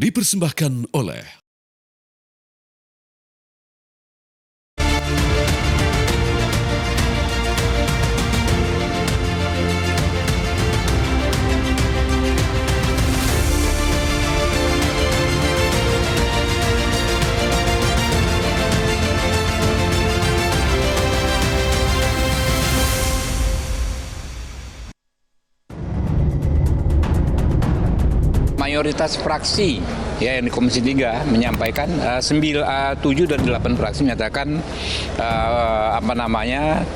dipersembahkan oleh mayoritas fraksi ya yang di Komisi 3 menyampaikan 7 dan 8 fraksi menyatakan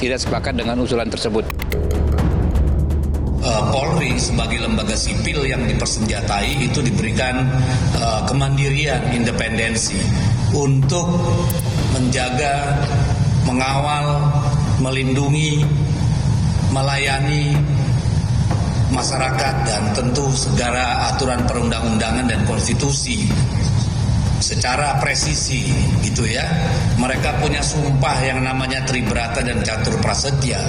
tidak sepakat dengan usulan tersebut. Polri sebagai lembaga sipil yang dipersenjatai itu diberikan kemandirian, independensi untuk menjaga, mengawal, melindungi, melayani masyarakat dan tentu segala aturan perundang-undangan dan konstitusi secara presisi gitu ya. Mereka punya sumpah yang namanya Tribrata dan Catur Prasetya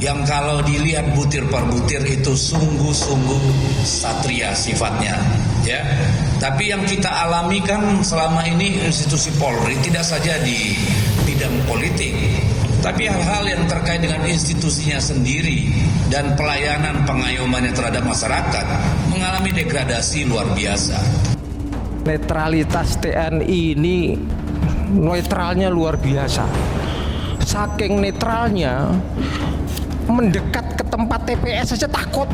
yang kalau dilihat butir per butir itu sungguh-sungguh satria sifatnya ya. Tapi yang kita alami kan selama ini institusi Polri tidak saja di bidang politik, tapi hal-hal yang terkait dengan institusinya sendiri dan pelayanan pengayomannya terhadap masyarakat mengalami degradasi luar biasa. Netralitas TNI ini netralnya luar biasa. Saking netralnya, mendekat ke tempat TPS saja takut.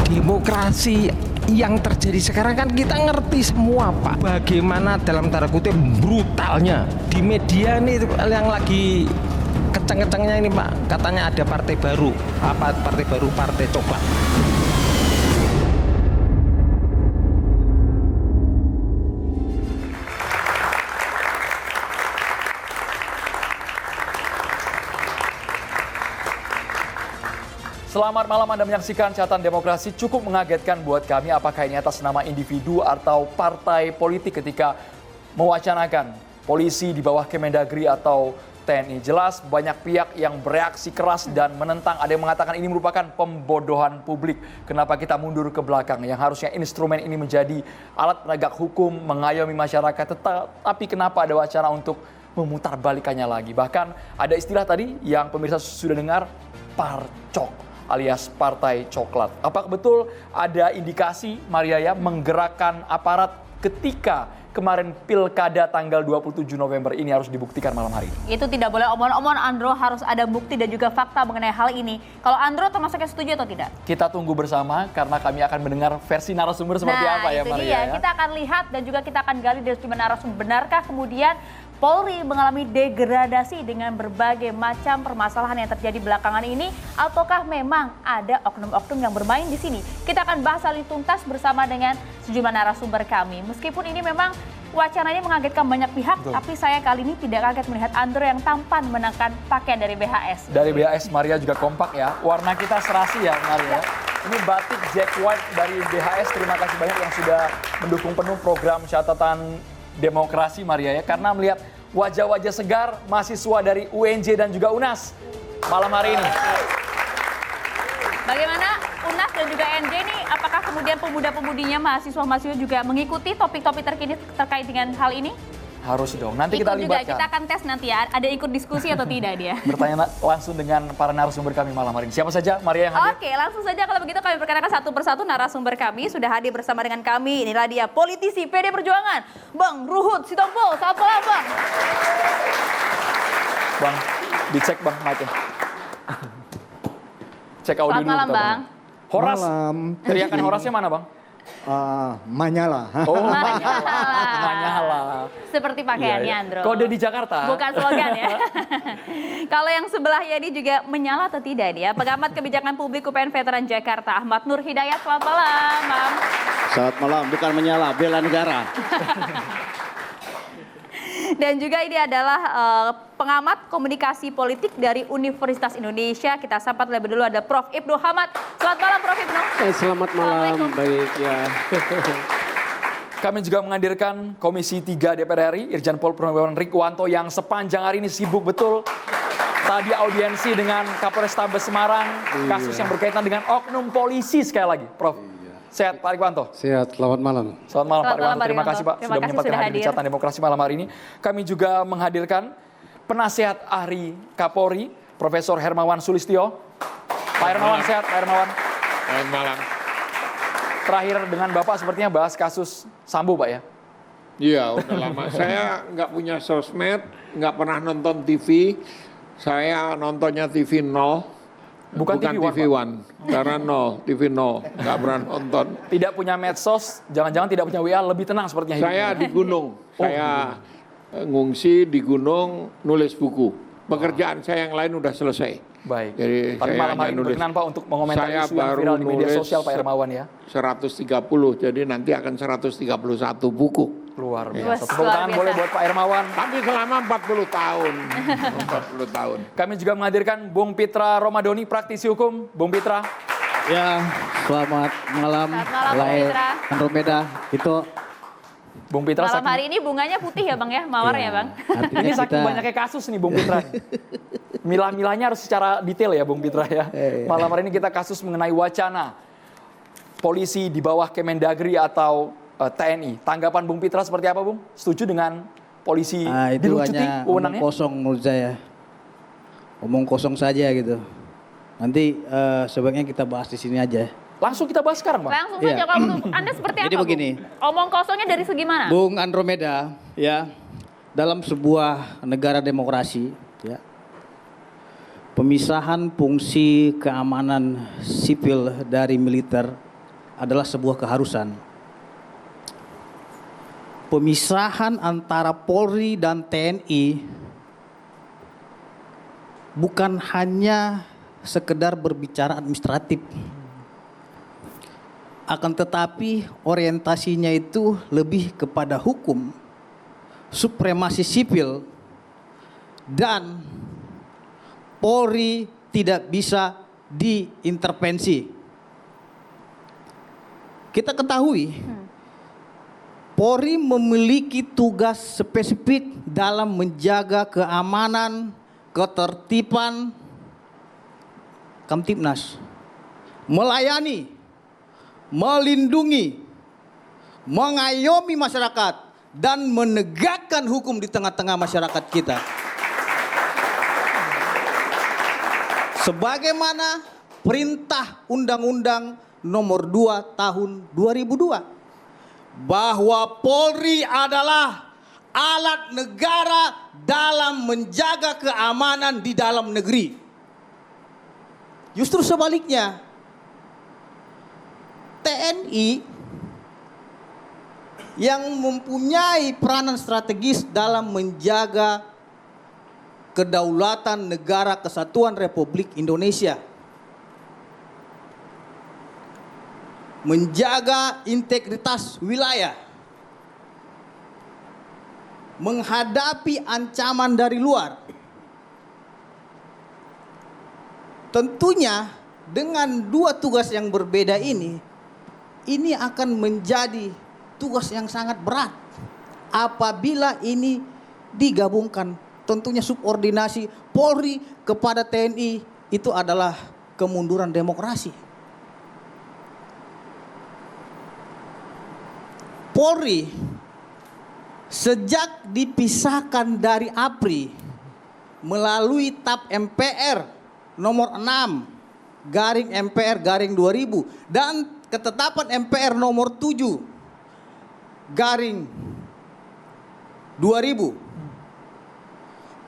Demokrasi yang terjadi sekarang kan kita ngerti semua Pak, bagaimana dalam tanda kutip brutalnya di media ini yang lagi kencang-kencangnya ini Pak, katanya ada partai baru. Apa partai baru? Partai Coklat. Selamat malam, Anda menyaksikan Catatan Demokrasi. Cukup mengagetkan buat kami apakah ini atas nama individu atau partai politik ketika mewacanakan polisi di bawah Kemendagri atau TNI. Jelas banyak pihak yang bereaksi keras dan menentang. Ada yang mengatakan ini merupakan pembodohan publik. Kenapa kita mundur ke belakang? Yang harusnya instrumen ini menjadi alat penegak hukum, mengayomi masyarakat. Tetapi kenapa ada wacana untuk memutarbalikannya lagi? Bahkan ada istilah tadi yang pemirsa sudah dengar, parcok alias Partai Coklat. Apakah betul ada indikasi Maria ya menggerakkan aparat ketika kemarin pilkada tanggal 27 November ini harus dibuktikan malam hari ini? Itu tidak boleh omong-omong, Andro, harus ada bukti dan juga fakta mengenai hal ini. Kalau Andro termasuk yang setuju atau tidak? Kita tunggu bersama karena kami akan mendengar versi narasumber seperti apa ya Maria ya. Kita akan lihat dan juga kita akan gali dari sejumlah narasumber. Benarkah kemudian Polri mengalami degradasi dengan berbagai macam permasalahan yang terjadi belakangan ini, ataukah memang ada oknum-oknum yang bermain di sini? Kita akan bahas hal ini tuntas bersama dengan sejumlah narasumber kami. Meskipun ini memang wacananya mengagetkan banyak pihak, tapi saya kali ini tidak kaget melihat Andro yang tampan mengenakan pakaian dari BHS. Dari BHS, Maria juga kompak ya. Warna kita serasi ya Maria. Ini batik Jack White dari BHS. Terima kasih banyak yang sudah mendukung penuh program Catatan Demokrasi Maria ya, karena melihat wajah-wajah segar mahasiswa dari UNJ dan juga UNAS malam hari ini. Bagaimana UNAS dan juga UNJ ini, apakah kemudian pemuda-pemudinya, mahasiswa-mahasiswa juga mengikuti topik-topik terkini terkait dengan hal ini? Harus dong, nanti kita libatkan. Kita akan tes nanti ya, ada ikut diskusi atau tidak dia. Bertanya langsung dengan para narasumber kami malam hari ini. Siapa saja Maria yang hadir? Oke, langsung saja kalau begitu kami perkenalkan satu persatu narasumber kami. Sudah hadir bersama dengan kami, inilah dia politisi PD Perjuangan, Bang Ruhut Sitompul. Selamat malam Bang. Bang, dicek Bang mic-nya. Cek audio dulu. Selamat malam Bang. Horas, malam. teriakan Horasnya mana Bang? Manyala. Oh, Manyala. Seperti pakaiannya Andro. Kode di Jakarta. Bukan slogan ya. Kalau yang sebelahnya ini juga menyala atau tidak dia? Pengamat kebijakan publik UPN Veteran Jakarta, Ahmad Nur Hidayat. Selamat malam, Bang. Selamat malam, bukan menyala, bela negara. Dan juga ini adalah pengamat komunikasi politik dari Universitas Indonesia. Kita sapa terlebih dulu ada Prof. Ibnu Hamad. Selamat malam Prof. Ibnu. Selamat malam, baik ya. Kami juga menghadirkan Komisi 3 DPR RI, Irjen Pol Purnawirawan Rikwanto yang sepanjang hari ini sibuk betul. Tadi audiensi dengan Kapolrestabes Semarang, kasus yang berkaitan dengan oknum polisi sekali lagi, Prof. Sehat Pak Rikwanto? Sehat, selamat malam. Selamat malam Pak Selamat malam, Rikwanto. Terima Pak kasih Pak Rikwanto. sudah Terima kasih menyempatkan sudah hadir di hadir. Catatan Demokrasi malam hari ini. Kami juga menghadirkan Penasehat Ahli Kapolri, Profesor Hermawan Sulistyo. Pak Hermawan, sehat Pak Hermawan? Selamat malam. Terakhir dengan Bapak sepertinya bahas kasus Sambo Pak ya? Iya, udah lama. Saya nggak punya sosmed, nggak pernah nonton TV. Saya nontonnya TV 0. Bukan TV One, TV One. Karena 0, TV 0. Nggak pernah nonton. Tidak punya medsos, jangan-jangan tidak punya WA, lebih tenang sepertinya hidupnya. Saya di gunung. Saya ngungsi di gunung nulis buku. Pekerjaan saya yang lain udah selesai. Baik. Jadi Tapi saya malam hanya hari ini nulis. berkenan Pak untuk mengomentari Saya isu yang baru viral di media nulis sosial Pak Hermawan ya. 130, jadi nanti akan 131 buku. Luar Luar biasa. Tepuk tangan biasa. boleh buat Pak Hermawan. Tapi selama 40 tahun. 40 tahun. Kami juga menghadirkan Bung Pitra Romadoni, praktisi hukum. Bung Pitra. Ya, selamat malam. Selamat malam, Bung Lai Pitra. Andromeda. Itu Bung Pitra Malam saking- hari ini bunganya putih ya Bang ya, mawar ya Bang. artinya ini saking kita banyaknya kasus nih Bung Pitra. Milah-milahnya harus secara detail ya Bung Pitra ya. Malam hari ini kita kasus mengenai wacana polisi di bawah Kemendagri atau TNI. Tanggapan Bung Pitra seperti apa Bung? Setuju dengan polisi itu dilucuti hanya omong wewenangnya? kosong menurut saya. Omong kosong saja gitu. Nanti sebaiknya kita bahas di sini aja. Langsung kita bahas sekarang Bang. Langsung Iya. saja kalau menurut Anda seperti Jadi apa begini. Bung? Omong kosongnya dari segi mana? Bung Andromeda, ya, dalam sebuah negara demokrasi, ya, pemisahan fungsi keamanan sipil dari militer adalah sebuah keharusan. Pemisahan antara Polri dan TNI bukan hanya sekedar berbicara administratif. Akan tetapi orientasinya itu lebih kepada hukum, supremasi sipil, dan Polri tidak bisa diintervensi. Kita ketahui, Polri memiliki tugas spesifik dalam menjaga keamanan, ketertiban, Kamtibnas, melayani, melindungi, mengayomi masyarakat, dan menegakkan hukum di tengah-tengah masyarakat kita. Sebagaimana perintah Undang-Undang Nomor 2 Tahun 2002, bahwa Polri adalah alat negara dalam menjaga keamanan di dalam negeri. Justru sebaliknya, TNI yang mempunyai peranan strategis dalam menjaga kedaulatan negara kesatuan Republik Indonesia, menjaga integritas wilayah, menghadapi ancaman dari luar. Tentunya dengan dua tugas yang berbeda ini akan menjadi tugas yang sangat berat apabila ini digabungkan. Tentunya subordinasi Polri kepada TNI itu adalah kemunduran demokrasi. Polri sejak dipisahkan dari APRI melalui TAP MPR nomor 6 garing MPR garing 2000 dan ketetapan MPR nomor 7 garing 2000,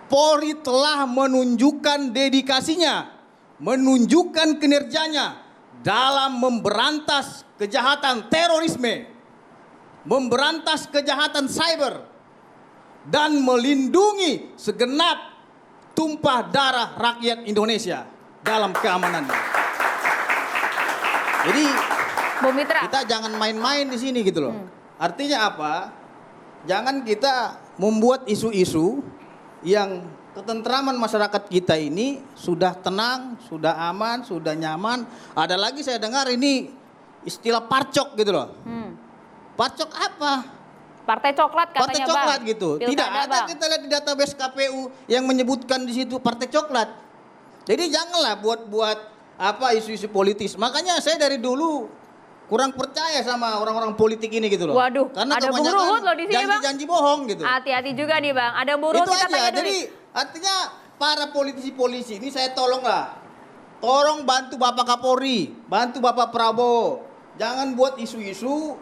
Polri telah menunjukkan dedikasinya, menunjukkan kinerjanya dalam memberantas kejahatan terorisme, memberantas kejahatan cyber, dan melindungi segenap tumpah darah rakyat Indonesia dalam keamanannya. Jadi Bung Mitra. kita jangan main-main di sini gitu loh. Artinya apa? Jangan kita membuat isu-isu yang ketentraman masyarakat kita ini sudah tenang, sudah aman, sudah nyaman. Ada lagi saya dengar ini istilah parcok gitu loh. Parcok apa? Partai coklat katanya Partai coklat Bang. gitu. Pilkada, Tidak ada Bang. kita lihat di database KPU yang menyebutkan di situ partai coklat. Jadi janganlah buat apa isu-isu politis. Makanya saya dari dulu kurang percaya sama orang-orang politik ini gitu loh. Waduh, karena ada Bung kebanyakan Ruhut loh di sini, Bang. janji-janji bohong gitu. Hati-hati juga nih Bang. Ada Bung Ruhut, Itu kita aja. tanya dulu. Jadi artinya para politisi-polisi ini saya tolonglah. Tolong bantu Bapak Kapolri, bantu Bapak Prabowo. Jangan buat isu-isu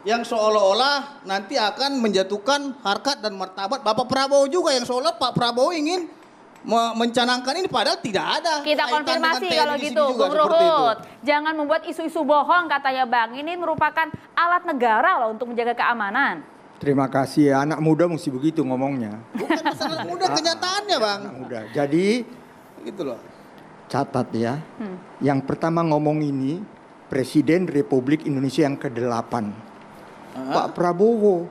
yang seolah-olah nanti akan menjatuhkan harkat dan martabat Bapak Prabowo juga, yang seolah Pak Prabowo ingin mencanangkan ini padahal tidak ada. Kita kaitan konfirmasi dengan kalau TNI di gitu, sini juga, Bung seperti itu. Ruhut. Jangan membuat isu-isu bohong katanya Bang. Ini merupakan alat negara loh untuk menjaga keamanan. Terima kasih ya, anak muda mesti begitu ngomongnya. Bukan masalah muda, kenyataannya Bang. Anak muda. Jadi Gitu loh. catat ya, yang pertama ngomong ini Presiden Republik Indonesia yang ke-8, Pak Prabowo.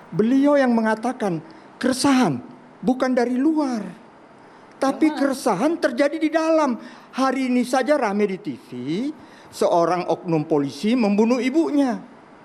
Beliau yang mengatakan keresahan bukan dari luar, tapi keresahan terjadi di dalam. Hari ini saja rame di TV, seorang oknum polisi membunuh ibunya.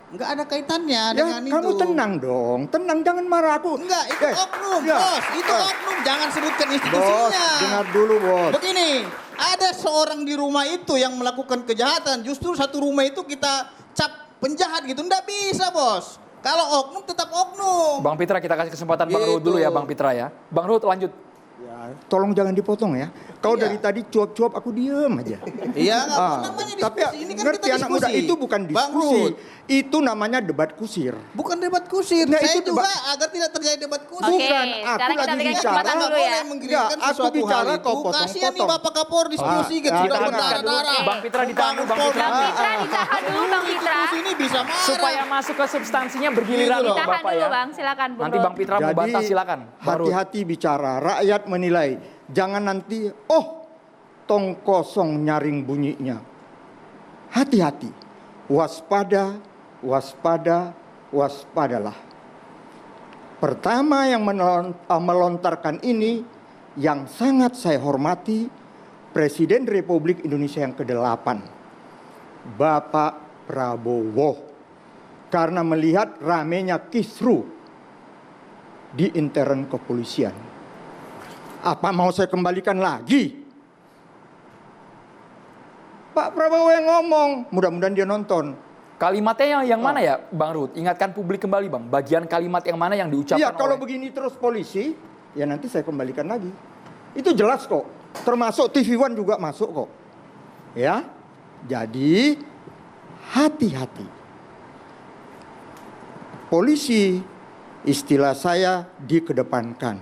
Enggak ada kaitannya Ya, dengan itu. kamu tenang dong, tenang, jangan marah aku. Enggak, itu oknum, ya. bos. Itu oknum, jangan sebutkan Bos, institusinya. dengar dulu bos. Begini, ada seorang di rumah itu yang melakukan kejahatan. Justru satu rumah itu kita cap penjahat gitu. Enggak bisa, bos. Kalau oknum tetap oknum. Bang Pitra, kita kasih kesempatan Bang Ruhut dulu ya, Bang Pitra ya. Bang Ruhut lanjut. Ya, tolong jangan dipotong ya. Kau Iya. dari tadi cuap-cuap aku diem aja. Iya, enggak apa Ah, namanya tapi diskusi. Ini kan ngerti kita anak muda diskusi. itu bukan Bang diskusi. Ruhut, Itu namanya debat kusir. bukan debat kusir. Nah, Saya itu juga debat- agar tidak terjadi debat kusir. Oke, Bukan, aku sekarang kita lagi berikan bicara. kesempatan dulu ya. Boleh menggilirkan Enggak, aku sesuatu bicara, hal kau itu. potong-potong. Kasihan nih Bapak Kapolri diskusi Ah, gitu. ya, Sudah jangan. berdarah-darah. Bang Pitra ditahan dulu, Bang Pitra. Bang Pitra ditahan dulu, Bang Pitra. Diskusi ini bisa marah. Supaya masuk ke substansinya bergiliran Gitu loh. loh Ditahan Bapak dulu ya. Bang, silakan Bung Nanti Ruhut. Bang Pitra mau bantah silakan. Bang Ruhut. hati-hati bicara, rakyat menilai. Jangan nanti, tong kosong nyaring bunyinya. Hati-hati, waspada, waspada, waspadalah. Pertama yang melontarkan ini, yang sangat saya hormati, Presiden Republik Indonesia yang ke-8, Bapak Prabowo. Karena melihat ramenya kisru di intern kepolisian. Apa mau saya kembalikan lagi? Pak Prabowo yang ngomong, mudah-mudahan dia nonton. Kalimatnya yang mana ya Bang Ruhut? Ingatkan publik kembali Bang. Bagian kalimat yang mana yang diucapkan Iya, kalau oleh... begini terus polisi, ya nanti saya kembalikan lagi. Itu jelas kok. Termasuk TV One juga masuk kok. Ya. Jadi hati-hati. Polisi, istilah saya, dikedepankan.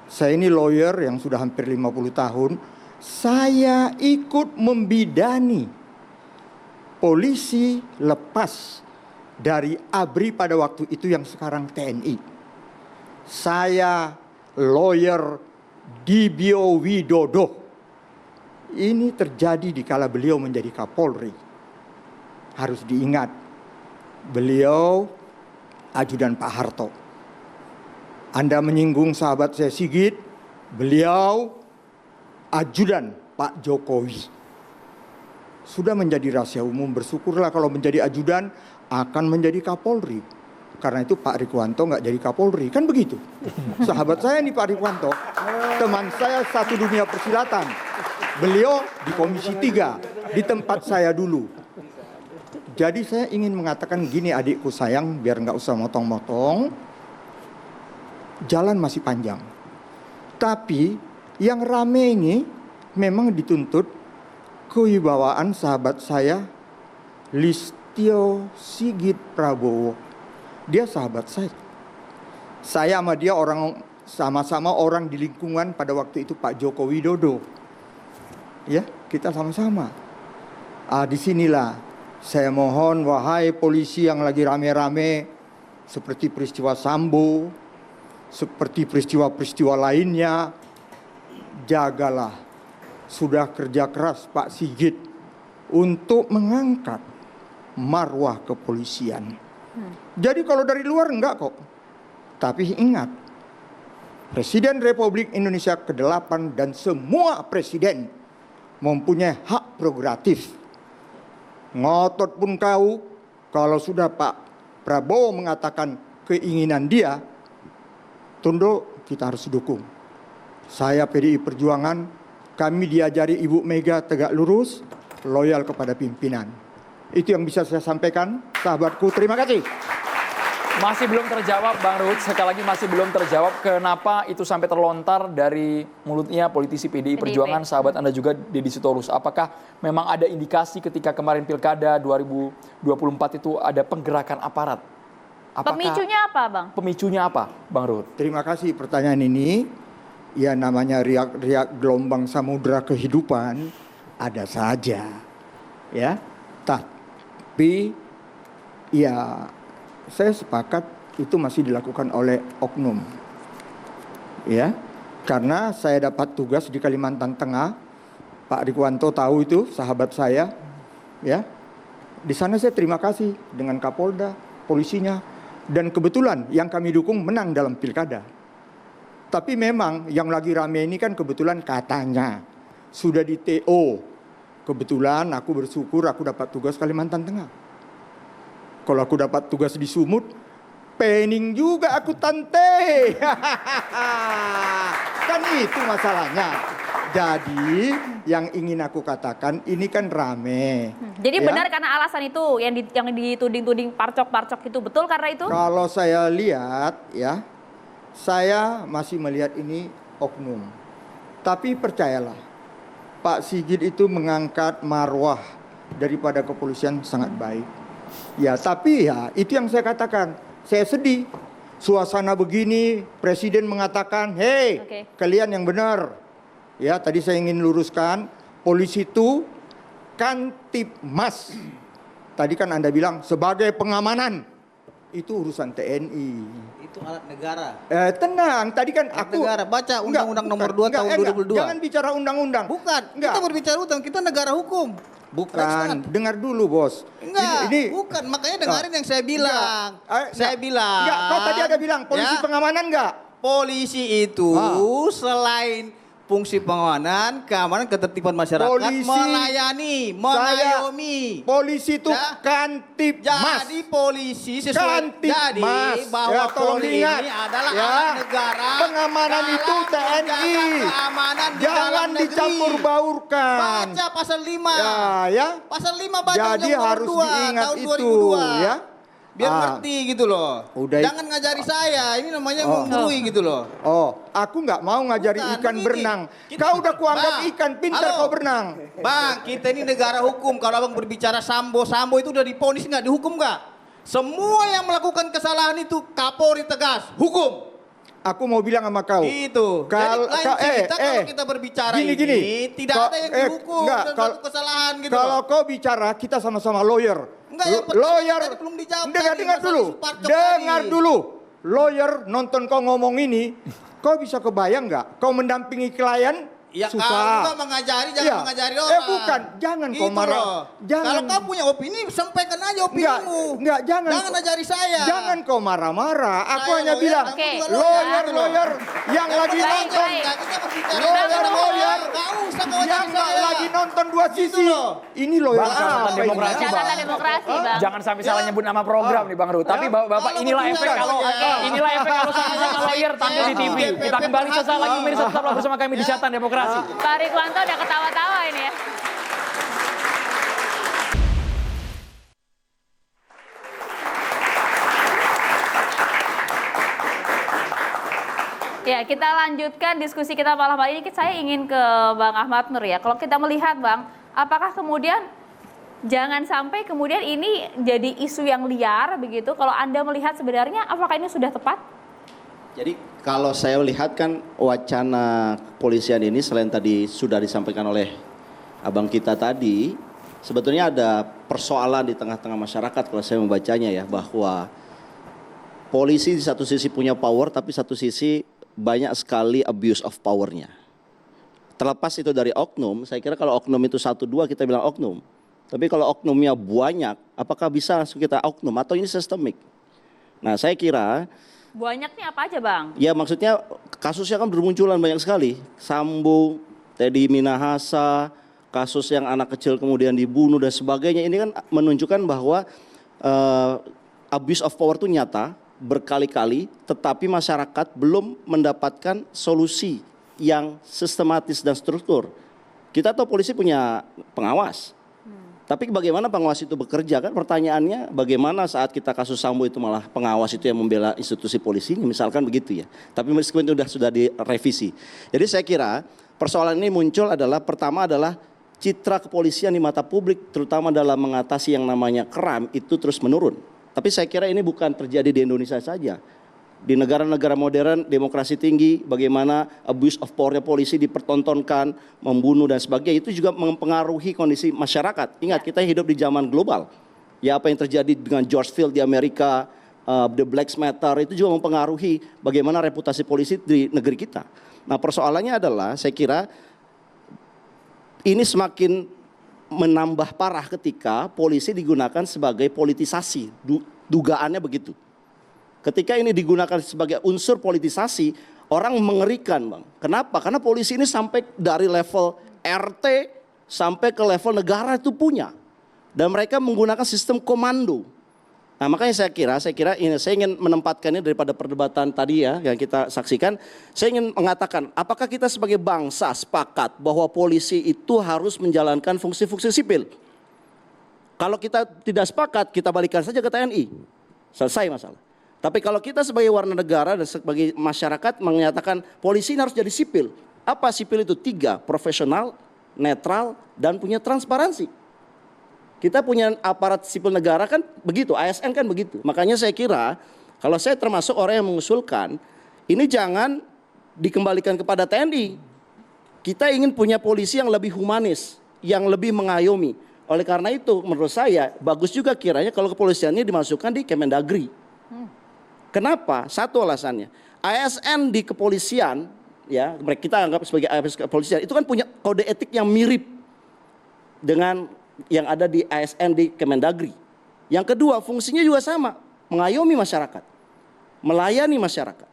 Saya ini lawyer yang sudah hampir 50 tahun. Saya ikut membidani polisi lepas dari ABRI pada waktu itu yang sekarang TNI. Saya lawyer Dibio Widodo. Ini terjadi di kala beliau menjadi Kapolri. Harus diingat, beliau ajudan Pak Harto. Anda menyinggung sahabat saya Sigit, beliau ajudan Pak Jokowi. Sudah menjadi rahasia umum, bersyukurlah kalau menjadi ajudan akan menjadi Kapolri. Karena itu Pak Rikuwanto nggak jadi Kapolri, kan begitu. Sahabat saya nih Pak Rikuwanto, teman saya satu dunia persilatan. Beliau di Komisi 3, di tempat saya dulu. Jadi saya ingin mengatakan gini adikku sayang, biar nggak usah motong-motong. Jalan masih panjang. Tapi yang rame ini memang dituntut kewibawaan sahabat saya Listio Sigit Prabowo. Dia sahabat saya. Saya sama dia sama-sama orang di lingkungan pada waktu itu Pak Joko Widodo. Ya, kita sama-sama. Disinilah saya mohon wahai polisi yang lagi rame-rame seperti peristiwa Sambo, seperti peristiwa-peristiwa lainnya, jagalah. Sudah kerja keras Pak Sigit untuk mengangkat marwah kepolisian. Jadi kalau dari luar enggak kok. Tapi ingat, Presiden Republik Indonesia ke-8 dan semua presiden mempunyai hak prerogatif. Ngotot pun kau, kalau sudah Pak Prabowo mengatakan keinginan dia, tunduk, kita harus dukung. Saya PDI Perjuangan, kami diajari Ibu Mega tegak lurus, loyal kepada pimpinan. Itu yang bisa saya sampaikan, sahabatku. Terima kasih. Masih belum terjawab Bang Ruhut, sekali lagi masih belum terjawab kenapa itu sampai terlontar dari mulutnya politisi PDI Perjuangan, sahabat Anda juga Deddy Sitorus. Apakah memang ada indikasi ketika kemarin Pilkada 2024 itu ada penggerakan aparat? Pemicunya apa, Bang? Pemicunya apa, Bang Ruhut? Terima kasih pertanyaan ini. Ya namanya riak-riak gelombang samudera kehidupan ada saja. Ya. Tapi ya saya sepakat itu masih dilakukan oleh oknum. Ya. Karena saya dapat tugas di Kalimantan Tengah. Pak Rikwanto tahu itu, sahabat saya. Ya. Di sana saya terima kasih dengan Kapolda, polisinya. Dan kebetulan yang kami dukung menang dalam pilkada. Tapi memang yang lagi rame ini kan kebetulan katanya sudah di TO. Kebetulan aku bersyukur aku dapat tugas Kalimantan Tengah. Kalau aku dapat tugas di Sumut, pening juga aku tante. Kan itu masalahnya. Jadi yang ingin aku katakan ini kan rame. Jadi ya? benar karena alasan itu yang dituding-tuding parcok-parcok itu betul karena itu? Kalau saya lihat ya, saya masih melihat ini oknum. Tapi percayalah, Pak Sigit itu mengangkat marwah daripada kepolisian sangat baik. Ya, tapi ya itu yang saya katakan. Saya sedih. Suasana begini, Presiden mengatakan, "Hei, kalian yang benar." Ya, tadi saya ingin luruskan, polisi itu Kantipmas. Tadi kan Anda bilang sebagai pengamanan. Itu urusan TNI. Itu alat negara. Tenang, tadi kan Alat aku negara, baca Undang-Undang Nomor 2 tahun 2002. Jangan bicara undang-undang. Bukan, Enggak. kita berbicara undang, kita negara hukum. Bukan, dengar dulu bos. Enggak, bukan, makanya dengarin yang saya bilang. Saya bilang. Enggak, kau tadi ada bilang polisi Ya. pengamanan enggak? Polisi itu selain fungsi pengamanan, keamanan, ketertiban masyarakat, Polisi, melayani, mengayomi. Polisi itu Ya. Kantipmas. Jadi polisi sesuai Kantipmas. jadi bahwa Ya, tolong Polri diingat. ini adalah Ya. alat negara. Pengamanan dalam itu TNI. menjaga keamanan di Jangan dalam negeri. dicampur baurkan. Baca pasal 5. Ya. Pasal 5 baca Jadi Undang-Undang harus 2 diingat tahun itu 2002. ya. Biar ngerti gitu loh. Udah. Jangan ngajari saya, ini namanya menggurui gitu loh. Oh, aku nggak mau ngajari Bukan, ikan begini. berenang. Kita- Kau udah kuanggap Bang, ikan, pintar halo. kau berenang. Bang, kita ini negara hukum. Kalau abang berbicara Sambo itu udah diponis nggak, dihukum nggak? Semua yang melakukan kesalahan itu Kapolri tegas, hukum. Aku mau bilang sama kau. Itu. Jadi lain cerita kalau kita berbicara ini tidak ada yang dihukum dan satu kesalahan gitu. Kalau loh. kau bicara, kita sama-sama lawyer. Enggak, yang pertama Lawyer. tadi belum dijawab Dengar tadi, masalah dulu. isu parcok Dengar tadi. dulu. Lawyer nonton kau ngomong ini, kau bisa kebayang nggak? Kau mendampingi klien Ya susah. kalau enggak mengajari, jangan Iya. mengajari orang. Bukan, jangan kau Gitu marah. loh. Jangan. Kalau kau punya opini, sampaikan aja opinimu. Enggak, jangan. Jangan ajari saya. Jangan kau marah-marah. Aku Saya hanya lawyer, bilang, kamu juga lawyer yang lagi baik, nonton. baik. Kita berbicara Lawyer Nggak usah kau yang ajari saya. lagi nonton dua sisi. loh. Ini lawyer Bang, catatan apa ini? demokrasi, Bang. Catatan demokrasi, Bang. Jangan sampai salah nyebut nama program nih Bang Ruhut. Tapi Bapak Kalau inilah berbicara efek kalau lawyer. inilah efek kalau sama-sama lawyer tampil di TV. Kita kembali sesaat lagi pemirsa, tetaplah bersama kami di Catatan Demokrasi. Pak Rikwanto udah ketawa-tawa ini ya. Ya, kita lanjutkan diskusi kita malam hari ini. Saya ingin ke Bang Ahmad Nur ya. Kalau kita melihat Bang, apakah kemudian jangan sampai kemudian ini jadi isu yang liar begitu? Kalau Anda melihat sebenarnya apakah ini sudah tepat? Jadi kalau saya lihat kan wacana kepolisian ini selain tadi sudah disampaikan oleh abang kita tadi, sebetulnya ada persoalan di tengah-tengah masyarakat kalau saya membacanya ya, bahwa polisi di satu sisi punya power tapi satu sisi banyak sekali abuse of powernya. Terlepas itu dari oknum, saya kira kalau oknum itu 1-2 kita bilang oknum. Tapi kalau oknumnya banyak, apakah bisa langsung kita oknum atau ini sistemik? Nah saya kira Banyaknya apa aja Bang? ya maksudnya kasusnya kan bermunculan banyak sekali. Sambo, Teddy Minahasa, kasus yang anak kecil kemudian dibunuh dan sebagainya. Ini kan menunjukkan bahwa abuse of power itu nyata berkali-kali, tetapi masyarakat belum mendapatkan solusi yang sistematis dan struktur. Kita tahu polisi punya pengawas. Tapi bagaimana pengawas itu bekerja kan pertanyaannya, bagaimana saat kita kasus Sambo itu malah pengawas itu yang membela institusi polisi, misalkan begitu ya. Tapi meskipun itu sudah direvisi. Jadi saya kira persoalan ini muncul adalah pertama adalah citra kepolisian di mata publik terutama dalam mengatasi yang namanya crime itu terus menurun. Tapi saya kira ini bukan terjadi di Indonesia saja. Di negara-negara modern, demokrasi tinggi, bagaimana abuse of power polisi dipertontonkan, membunuh dan sebagainya, itu juga mempengaruhi kondisi masyarakat. Ingat, kita hidup di zaman global. Ya, apa yang terjadi dengan George Floyd di Amerika, The Black Matter, itu juga mempengaruhi bagaimana reputasi polisi di negeri kita. Nah, persoalannya adalah, saya kira, ini semakin menambah parah ketika polisi digunakan sebagai politisasi. Dugaannya begitu. Ketika ini digunakan sebagai unsur politisasi, orang mengerikan, Bang. Kenapa? Karena polisi ini sampai dari level RT sampai ke level negara itu punya. Dan mereka menggunakan sistem komando. Nah, makanya saya kira ini saya ingin menempatkannya daripada perdebatan tadi ya yang kita saksikan. Saya ingin mengatakan, apakah kita sebagai bangsa sepakat bahwa polisi itu harus menjalankan fungsi-fungsi sipil? Kalau kita tidak sepakat, kita balikan saja ke TNI. Selesai masalah. Tapi kalau kita sebagai warga negara dan sebagai masyarakat menyatakan polisi ini harus jadi sipil. Apa sipil itu? 3, profesional, netral, dan punya transparansi. Kita punya aparat sipil negara kan begitu, ASN kan begitu. Makanya saya kira kalau saya termasuk orang yang mengusulkan ini jangan dikembalikan kepada TNI. Kita ingin punya polisi yang lebih humanis, yang lebih mengayomi. Oleh karena itu menurut saya bagus juga kiranya kalau kepolisiannya dimasukkan di Kemendagri. Kenapa? Satu alasannya. ASN di kepolisian, ya kita anggap sebagai ASN kepolisian, itu kan punya kode etik yang mirip dengan yang ada di ASN di Kemendagri. Yang kedua, fungsinya juga sama, mengayomi masyarakat, melayani masyarakat.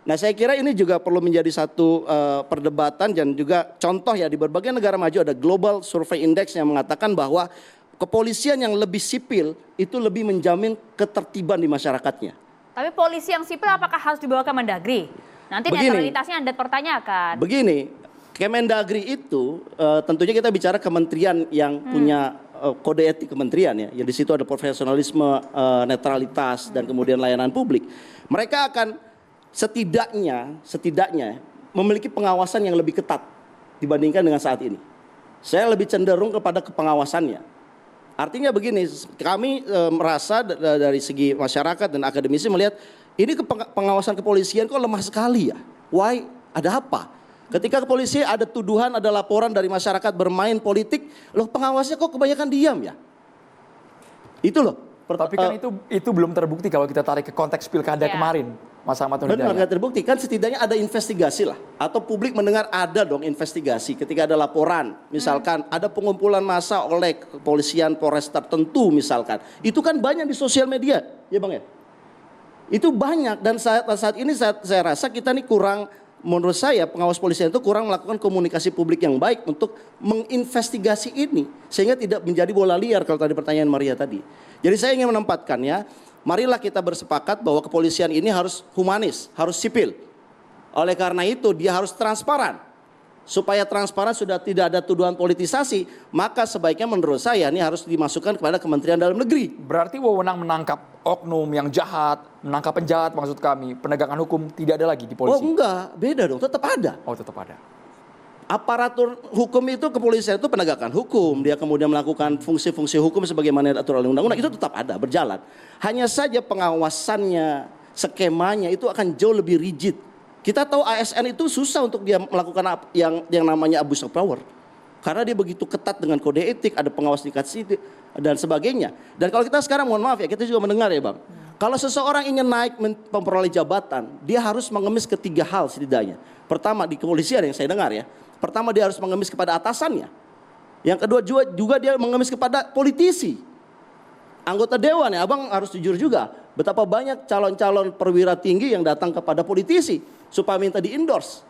Nah, saya kira ini juga perlu menjadi satu perdebatan dan juga contoh ya di berbagai negara maju ada Global Survey Index yang mengatakan bahwa kepolisian yang lebih sipil itu lebih menjamin ketertiban di masyarakatnya. Tapi polisi yang sipil apakah harus dibawa ke Kemendagri? Nanti netralitasnya Anda pertanyakan. Begini, Kemendagri itu tentunya kita bicara kementerian yang punya kode etik kementerian ya. Yang di situ ada profesionalisme, netralitas dan kemudian layanan publik. Mereka akan setidaknya memiliki pengawasan yang lebih ketat dibandingkan dengan saat ini. Saya lebih cenderung kepada pengawasannya. Artinya begini, kami merasa dari segi masyarakat dan akademisi melihat ini pengawasan kepolisian kok lemah sekali ya. Why? Ada apa? Ketika kepolisian ada tuduhan, ada laporan dari masyarakat bermain politik, loh pengawasnya kok kebanyakan diam ya? Itu loh. Tapi kan itu belum terbukti kalau kita tarik ke konteks pilkada kemarin, Mas Ahmad Nurhidayat. Benar, nggak terbukti. Kan setidaknya ada investigasi lah. Atau publik mendengar ada dong investigasi ketika ada laporan. Misalkan ada pengumpulan massa oleh kepolisian Polres tertentu misalkan. Itu kan banyak di sosial media, ya Bang ya? Itu banyak dan saat ini saya rasa kita nih kurang, menurut saya pengawas polisian itu kurang melakukan komunikasi publik yang baik untuk menginvestigasi ini. Sehingga tidak menjadi bola liar kalau tadi pertanyaan Maria tadi. Jadi saya ingin menempatkannya, marilah kita bersepakat bahwa kepolisian ini harus humanis, harus sipil. Oleh karena itu dia harus transparan. Supaya transparan sudah tidak ada tuduhan politisasi, maka sebaiknya menurut saya ini harus dimasukkan kepada Kementerian Dalam Negeri. Berarti wewenang menangkap oknum yang jahat, menangkap penjahat maksud kami, penegakan hukum tidak ada lagi di polisi? Oh enggak, beda dong, tetap ada. Oh tetap ada. Aparatur hukum itu, kepolisian itu penegakan hukum, dia kemudian melakukan fungsi-fungsi hukum sebagaimana diatur oleh undang-undang, itu tetap ada, berjalan. Hanya saja pengawasannya, skemanya itu akan jauh lebih rigid. Kita tahu ASN itu susah untuk dia melakukan yang namanya abuse of power. Karena dia begitu ketat dengan kode etik, ada pengawas tingkat situ dan sebagainya. Dan kalau kita sekarang, mohon maaf ya, kita juga mendengar ya Bang. Kalau seseorang ingin naik memperoleh jabatan, dia harus mengemis ke 3 hal setidaknya. Pertama di kepolisian yang saya dengar ya. Pertama dia harus mengemis kepada atasannya. Yang kedua juga dia mengemis kepada politisi. Anggota dewan ya, Abang harus jujur juga. Betapa banyak calon-calon perwira tinggi yang datang kepada politisi supaya minta di-endorse.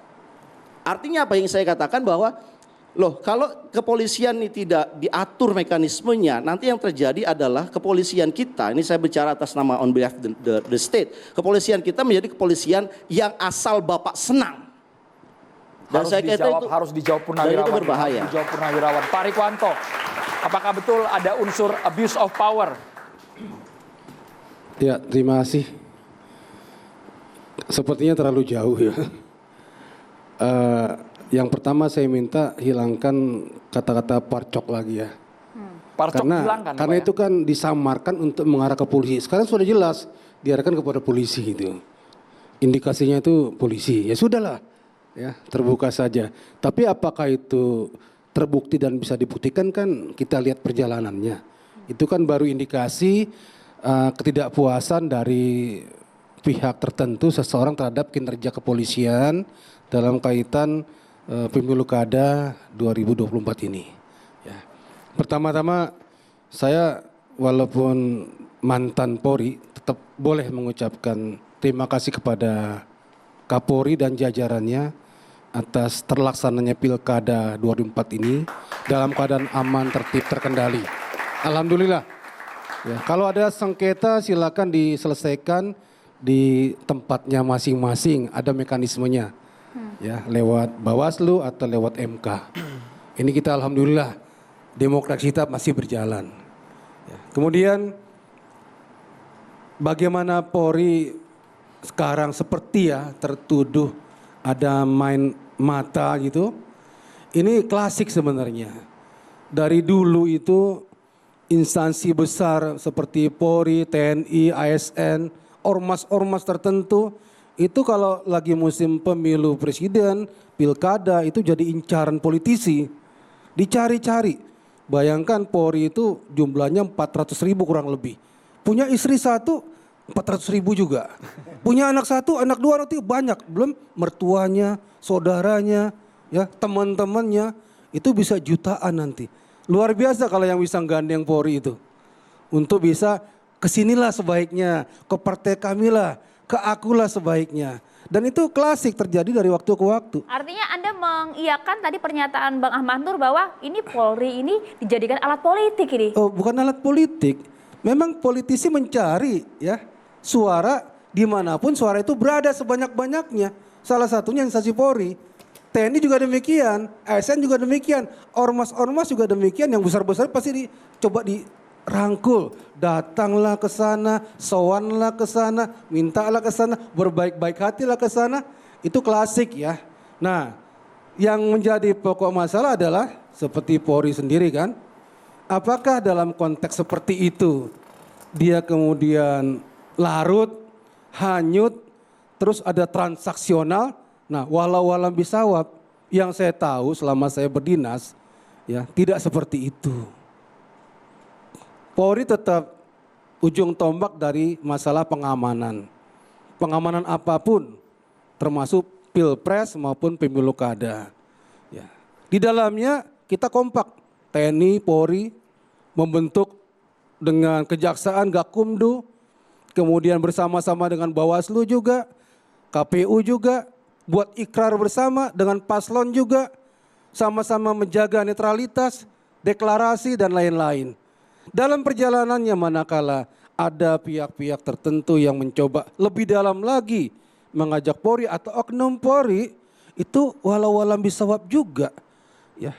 Artinya apa yang saya katakan bahwa loh kalau kepolisian ini tidak diatur mekanismenya, nanti yang terjadi adalah kepolisian kita, ini saya bicara atas nama on behalf the state, kepolisian kita menjadi kepolisian yang asal bapak senang. Dan Harus dijawab Purnawirawan. Dan itu berbahaya. Dijawab Purnawirawan. Pak Rikwanto, Apakah betul ada unsur abuse of power? Ya, terima kasih. Sepertinya terlalu jauh ya. Yang pertama saya minta hilangkan kata-kata parcok lagi ya. Parcok hilangkan, karena Pak, itu kan disamarkan untuk mengarah ke polisi. Sekarang sudah jelas diarahkan kepada polisi gitu. Indikasinya itu polisi. Ya sudahlah, ya terbuka saja. Tapi apakah itu terbukti dan bisa dibuktikan kan kita lihat perjalanannya. Itu kan baru indikasi ketidakpuasan dari pihak tertentu seseorang terhadap kinerja kepolisian dalam kaitan pemilu kada 2024 ini. Ya. Pertama-tama saya walaupun mantan Polri tetap boleh mengucapkan terima kasih kepada Kapolri dan jajarannya atas terlaksananya Pilkada 2024 ini dalam keadaan aman, tertib, terkendali. Alhamdulillah. Ya, kalau ada sengketa silakan diselesaikan di tempatnya masing-masing, ada mekanismenya. Ya, lewat Bawaslu atau lewat MK. Ini kita alhamdulillah demokrasi kita masih berjalan. Ya. Kemudian bagaimana Polri sekarang seperti ya tertuduh ada main mata gitu. Ini klasik sebenarnya. Dari dulu itu instansi besar seperti Polri, TNI, ASN, ormas-ormas tertentu itu kalau lagi musim pemilu presiden, pilkada itu jadi incaran politisi. Dicari-cari. Bayangkan Polri itu jumlahnya 400.000 kurang lebih. Punya istri satu 400.000 juga. Punya anak satu, anak dua, anak tiga banyak. Belum mertuanya, saudaranya, ya teman-temannya itu bisa jutaan nanti. Luar biasa kalau yang bisa gandeng Polri itu. Untuk bisa kesinilah sebaiknya, ke partai kamilah, ke akulah sebaiknya. Dan itu klasik terjadi dari waktu ke waktu. Artinya Anda mengiyakan tadi pernyataan Bang Ahmad Nur bahwa ini Polri ini dijadikan alat politik ini. Oh, bukan alat politik. Memang politisi mencari ya suara dimanapun suara itu berada sebanyak-banyaknya. Salah satunya instansi Polri. TNI juga demikian, ASN juga demikian, ormas-ormas juga demikian. Yang besar-besar pasti coba dirangkul. Datanglah ke sana, sowanlah ke sana, mintalah ke sana, berbaik-baik hatilah ke sana. Itu klasik ya. Nah, yang menjadi pokok masalah adalah seperti Polri sendiri kan. Apakah dalam konteks seperti itu dia kemudian larut, hanyut, terus ada transaksional. Nah, walau bisawab yang saya tahu selama saya berdinas ya tidak seperti itu. Polri tetap ujung tombak dari masalah pengamanan. Pengamanan apapun termasuk Pilpres maupun pemilu kada. Ya. Di dalamnya kita kompak. TNI, Polri membentuk dengan Kejaksaan, Gakumdu, kemudian bersama-sama dengan Bawaslu juga, KPU juga, buat ikrar bersama dengan paslon juga, sama-sama menjaga netralitas, deklarasi dan lain-lain. Dalam perjalanannya manakala ada pihak-pihak tertentu yang mencoba lebih dalam lagi mengajak Polri atau oknum Polri, itu walau-walam bisawab juga. Ya.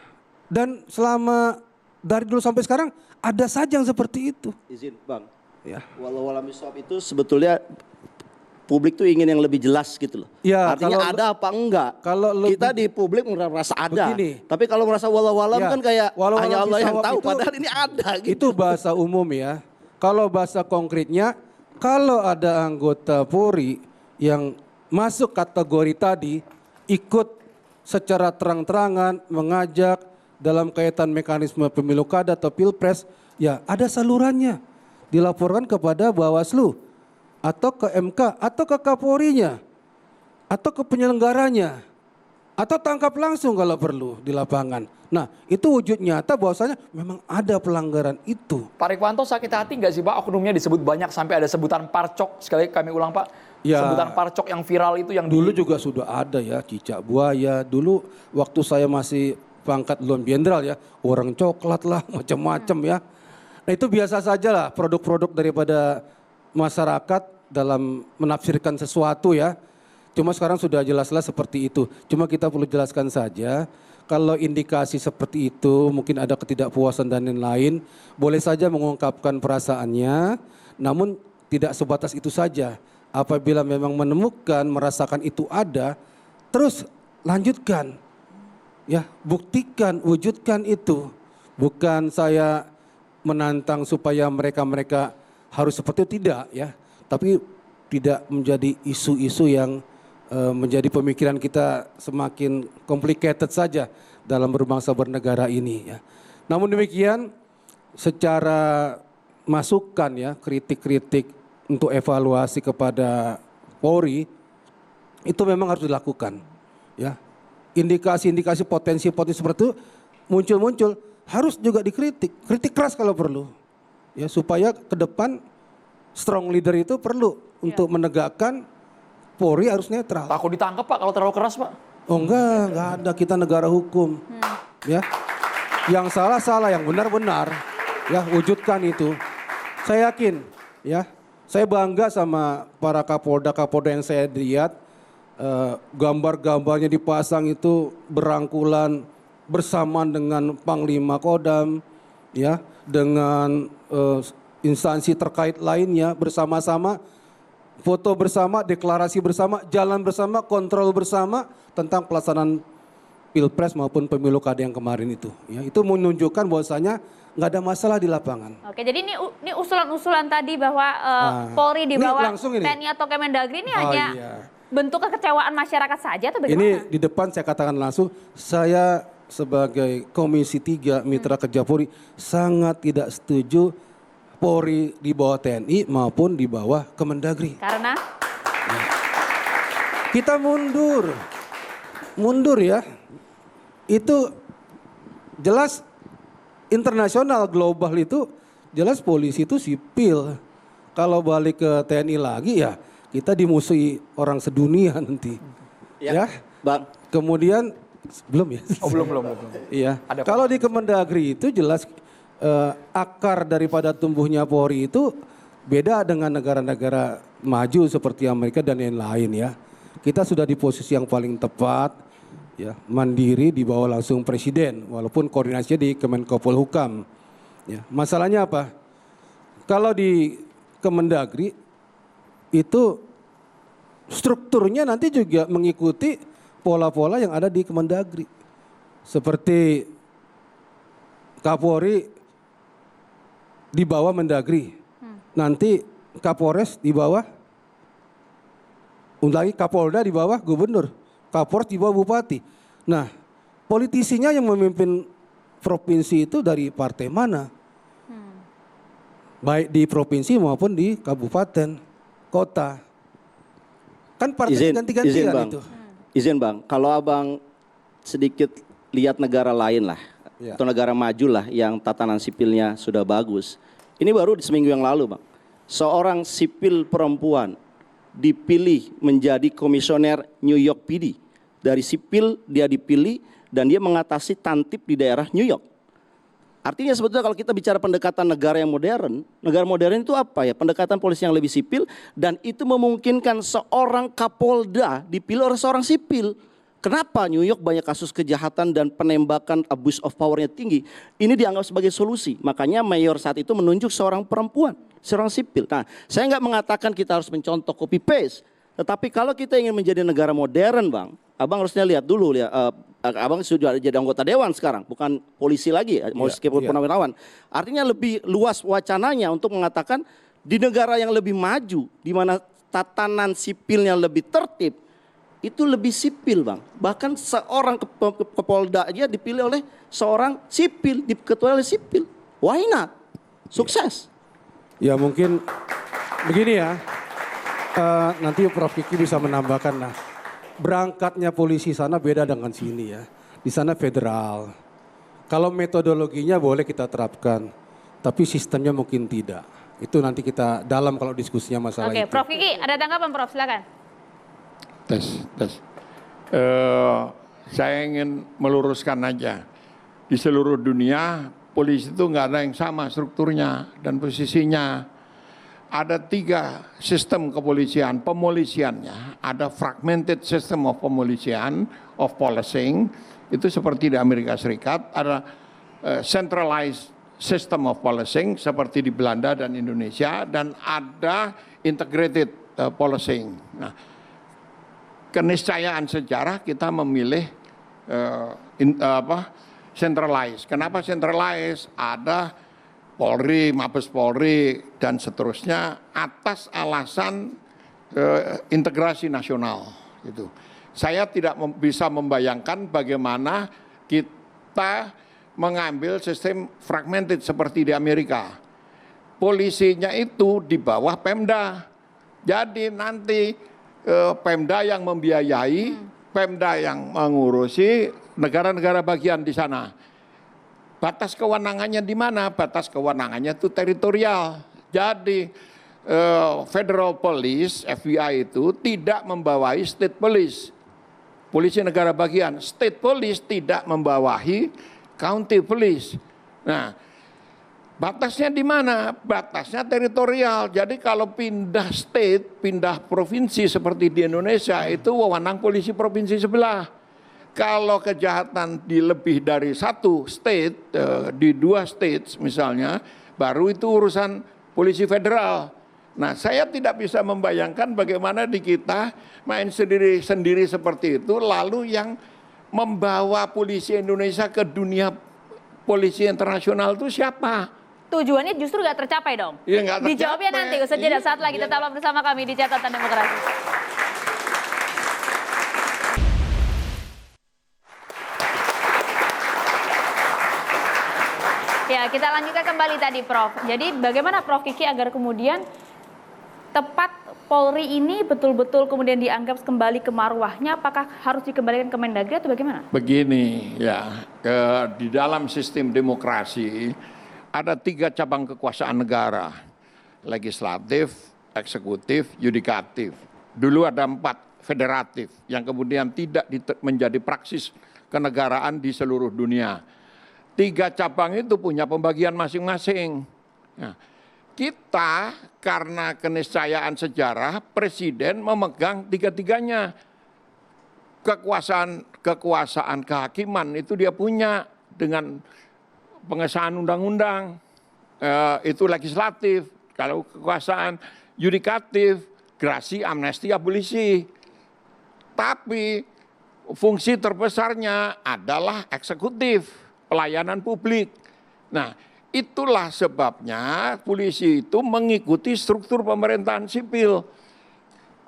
Dan selama dari dulu sampai sekarang ada saja yang seperti itu. Izin Bang, Ya. walau alam bisawab itu sebetulnya publik tuh ingin yang lebih jelas gitu loh. Ya, artinya kalau ada apa enggak? kalau Kita di publik merasa ada. Begini. Tapi kalau merasa walau-walam Ya, kan kayak walau hanya alam Allah yang bisawab tahu. itu- Padahal ini ada gitu. Itu bahasa umum ya. Kalau bahasa konkretnya, kalau ada anggota Polri yang masuk kategori tadi, ikut secara terang-terangan mengajak dalam kaitan mekanisme pemilu kada atau pilpres, ya ada salurannya. Dilaporkan kepada Bawaslu, atau ke MK, atau ke Kapolrinya, atau ke penyelenggaranya, atau tangkap langsung kalau perlu di lapangan. Nah, itu wujud nyata bahwasanya memang ada pelanggaran itu. Pak Rikwanto sakit hati nggak sih Pak oknumnya disebut banyak sampai ada sebutan parcok, sekali kami ulang Pak. Ya, sebutan parcok yang viral itu yang dulu juga sudah ada ya, cicak buaya. Dulu waktu saya masih pangkat belum jenderal ya, orang coklat lah macam-macam ya. Nah, itu biasa saja lah produk-produk daripada masyarakat dalam menafsirkan sesuatu ya. Cuma sekarang sudah jelas-jelas seperti itu. Cuma kita perlu jelaskan saja, kalau indikasi seperti itu, mungkin ada ketidakpuasan dan lain-lain, boleh saja mengungkapkan perasaannya, namun tidak sebatas itu saja. Apabila memang menemukan, merasakan itu ada, terus lanjutkan. Ya, buktikan, wujudkan itu. Bukan saya menantang supaya mereka harus seperti itu, tidak ya. Tapi tidak menjadi isu-isu yang menjadi pemikiran kita semakin complicated saja dalam berbangsa bernegara ini ya. Namun demikian secara masukan ya, kritik-kritik untuk evaluasi kepada Polri itu memang harus dilakukan ya. Indikasi-indikasi potensi-potensi seperti itu muncul-muncul harus juga dikritik, kritik keras kalau perlu ya, supaya ke depan strong leader itu perlu untuk menegakkan Polri harus netral. Takut ditangkap Pak kalau terlalu keras Pak? Oh enggak ada, kita negara hukum. Ya. Yang salah, yang benar, ya wujudkan itu. Saya yakin, ya. Saya bangga sama para kapolda yang saya lihat, gambar-gambarnya dipasang itu berangkulan bersamaan dengan Panglima Kodam, ya, dengan instansi terkait lainnya bersama-sama. Foto bersama, deklarasi bersama, jalan bersama, kontrol bersama tentang pelaksanaan Pilpres maupun pemilu kada yang kemarin itu. Ya, itu menunjukkan bahwasanya nggak ada masalah di lapangan. Oke, jadi ini usulan-usulan tadi bahwa Polri di bawah TNI atau Kemendagri ini hanya bentuk kekecewaan masyarakat saja atau bagaimana? Ini di depan saya katakan langsung, saya sebagai Komisi 3 Mitra Kerja Polri sangat tidak setuju Polri di bawah TNI maupun di bawah Kemendagri. Karena? Kita mundur ya. Itu jelas internasional global itu jelas polisi itu sipil. Kalau balik ke TNI lagi ya kita dimusuhi orang sedunia nanti. Ya. Bang. Kemudian belum ya? Oh belum. Iya. Kalau di Kemendagri itu jelas akar daripada tumbuhnya Polri itu beda dengan negara-negara maju seperti Amerika dan yang lain ya. Kita sudah di posisi yang paling tepat ya, mandiri di bawah langsung presiden walaupun koordinasinya di Kemenko Polhukam. Ya, masalahnya apa? Kalau di Kemendagri itu strukturnya nanti juga mengikuti pola-pola yang ada di Kemendagri. Seperti Kapolri di bawah Mendagri, nanti Kapolres di bawah, lagi Kapolda di bawah Gubernur, Kapolres di bawah Bupati. Nah, politisinya yang memimpin provinsi itu dari partai mana? Baik di provinsi maupun di kabupaten, kota. Kan partai ganti-gantian itu. Izin Bang, kalau Abang sedikit lihat negara lain lah, atau negara maju lah yang tatanan sipilnya sudah bagus. Ini baru seminggu yang lalu Bang, seorang sipil perempuan dipilih menjadi komisioner New York PD. Dari sipil dia dipilih dan dia mengatasi tantip di daerah New York. Artinya sebetulnya kalau kita bicara pendekatan negara yang modern, negara modern itu apa ya? Pendekatan polisi yang lebih sipil dan itu memungkinkan seorang Kapolda dipilih oleh seorang sipil. Kenapa New York banyak kasus kejahatan dan penembakan abuse of power-nya tinggi? Ini dianggap sebagai solusi. Makanya mayor saat itu menunjuk seorang perempuan, seorang sipil. Nah, saya nggak mengatakan kita harus mencontoh copy paste. Tetapi kalau kita ingin menjadi negara modern Bang, Abang harusnya lihat dulu ya. Abang sudah jadi anggota dewan sekarang, bukan polisi lagi, meskipun purnawirawan. Artinya lebih luas wacananya untuk mengatakan di negara yang lebih maju, di mana tatanan sipilnya lebih tertib, itu lebih sipil Bang. Bahkan seorang Kapolda aja dipilih oleh seorang sipil, diketuai oleh sipil. Why not? Sukses. Ya mungkin begini ya, nanti Prof. Kiki bisa menambahkan lah. Berangkatnya polisi sana beda dengan sini ya. Di sana federal. Kalau metodologinya boleh kita terapkan, tapi sistemnya mungkin tidak. Itu nanti kita dalam kalau diskusinya masalah itu. Oke, Prof. Kiki ada tanggapan Prof, silakan. Tes. Saya ingin meluruskan aja. Di seluruh dunia polisi itu nggak ada yang sama strukturnya dan posisinya. ada 3 sistem kepolisian, pemolisiannya. Ada fragmented system of pemolisian, of policing, itu seperti di Amerika Serikat. Ada centralized system of policing, seperti di Belanda dan Indonesia. Dan ada integrated policing. Nah, keniscayaan sejarah kita memilih centralized. Kenapa centralized? Ada Polri, Mabes Polri, dan seterusnya atas alasan integrasi nasional. Gitu. Saya tidak bisa membayangkan bagaimana kita mengambil sistem fragmented seperti di Amerika. Polisinya itu di bawah Pemda. Jadi nanti Pemda yang membiayai, Pemda yang mengurusi negara-negara bagian di sana. Batas kewenangannya di mana? Batas kewenangannya itu teritorial. Jadi Federal Police, FBI itu tidak membawahi State Police, polisi negara bagian. State Police tidak membawahi County Police. Nah, batasnya di mana? Batasnya teritorial. Jadi kalau pindah state, pindah provinsi seperti di Indonesia, itu wewenang polisi provinsi sebelah. Kalau kejahatan di lebih dari 1 state, di 2 states misalnya, baru itu urusan polisi federal. Nah, saya tidak bisa membayangkan bagaimana di kita main sendiri-sendiri seperti itu, lalu yang membawa polisi Indonesia ke dunia polisi internasional itu siapa? Tujuannya justru nggak tercapai dong. Ya, nggak tercapai. Dijawabnya nanti, usaha jeda. Saat lagi tetaplah bersama kami di Catatan Demokrasi. Ya, kita lanjutkan kembali tadi, Prof. Jadi bagaimana Prof Kiki agar kemudian tepat Polri ini betul-betul kemudian dianggap kembali ke marwahnya, apakah harus dikembalikan ke Mendagri atau bagaimana? Begini ya, di dalam sistem demokrasi ada 3 cabang kekuasaan negara, legislatif, eksekutif, yudikatif. Dulu ada 4 federatif yang kemudian tidak menjadi praksis kenegaraan di seluruh dunia. 3 cabang itu punya pembagian masing-masing. Nah, kita karena keniscayaan sejarah, presiden memegang 3-tiganya. Kekuasaan kehakiman itu dia punya dengan pengesahan undang-undang, itu legislatif. Kalau kekuasaan yudikatif, grasi, amnesti, abolisi. Tapi fungsi terbesarnya adalah eksekutif, pelayanan publik. Nah, itulah sebabnya polisi itu mengikuti struktur pemerintahan sipil.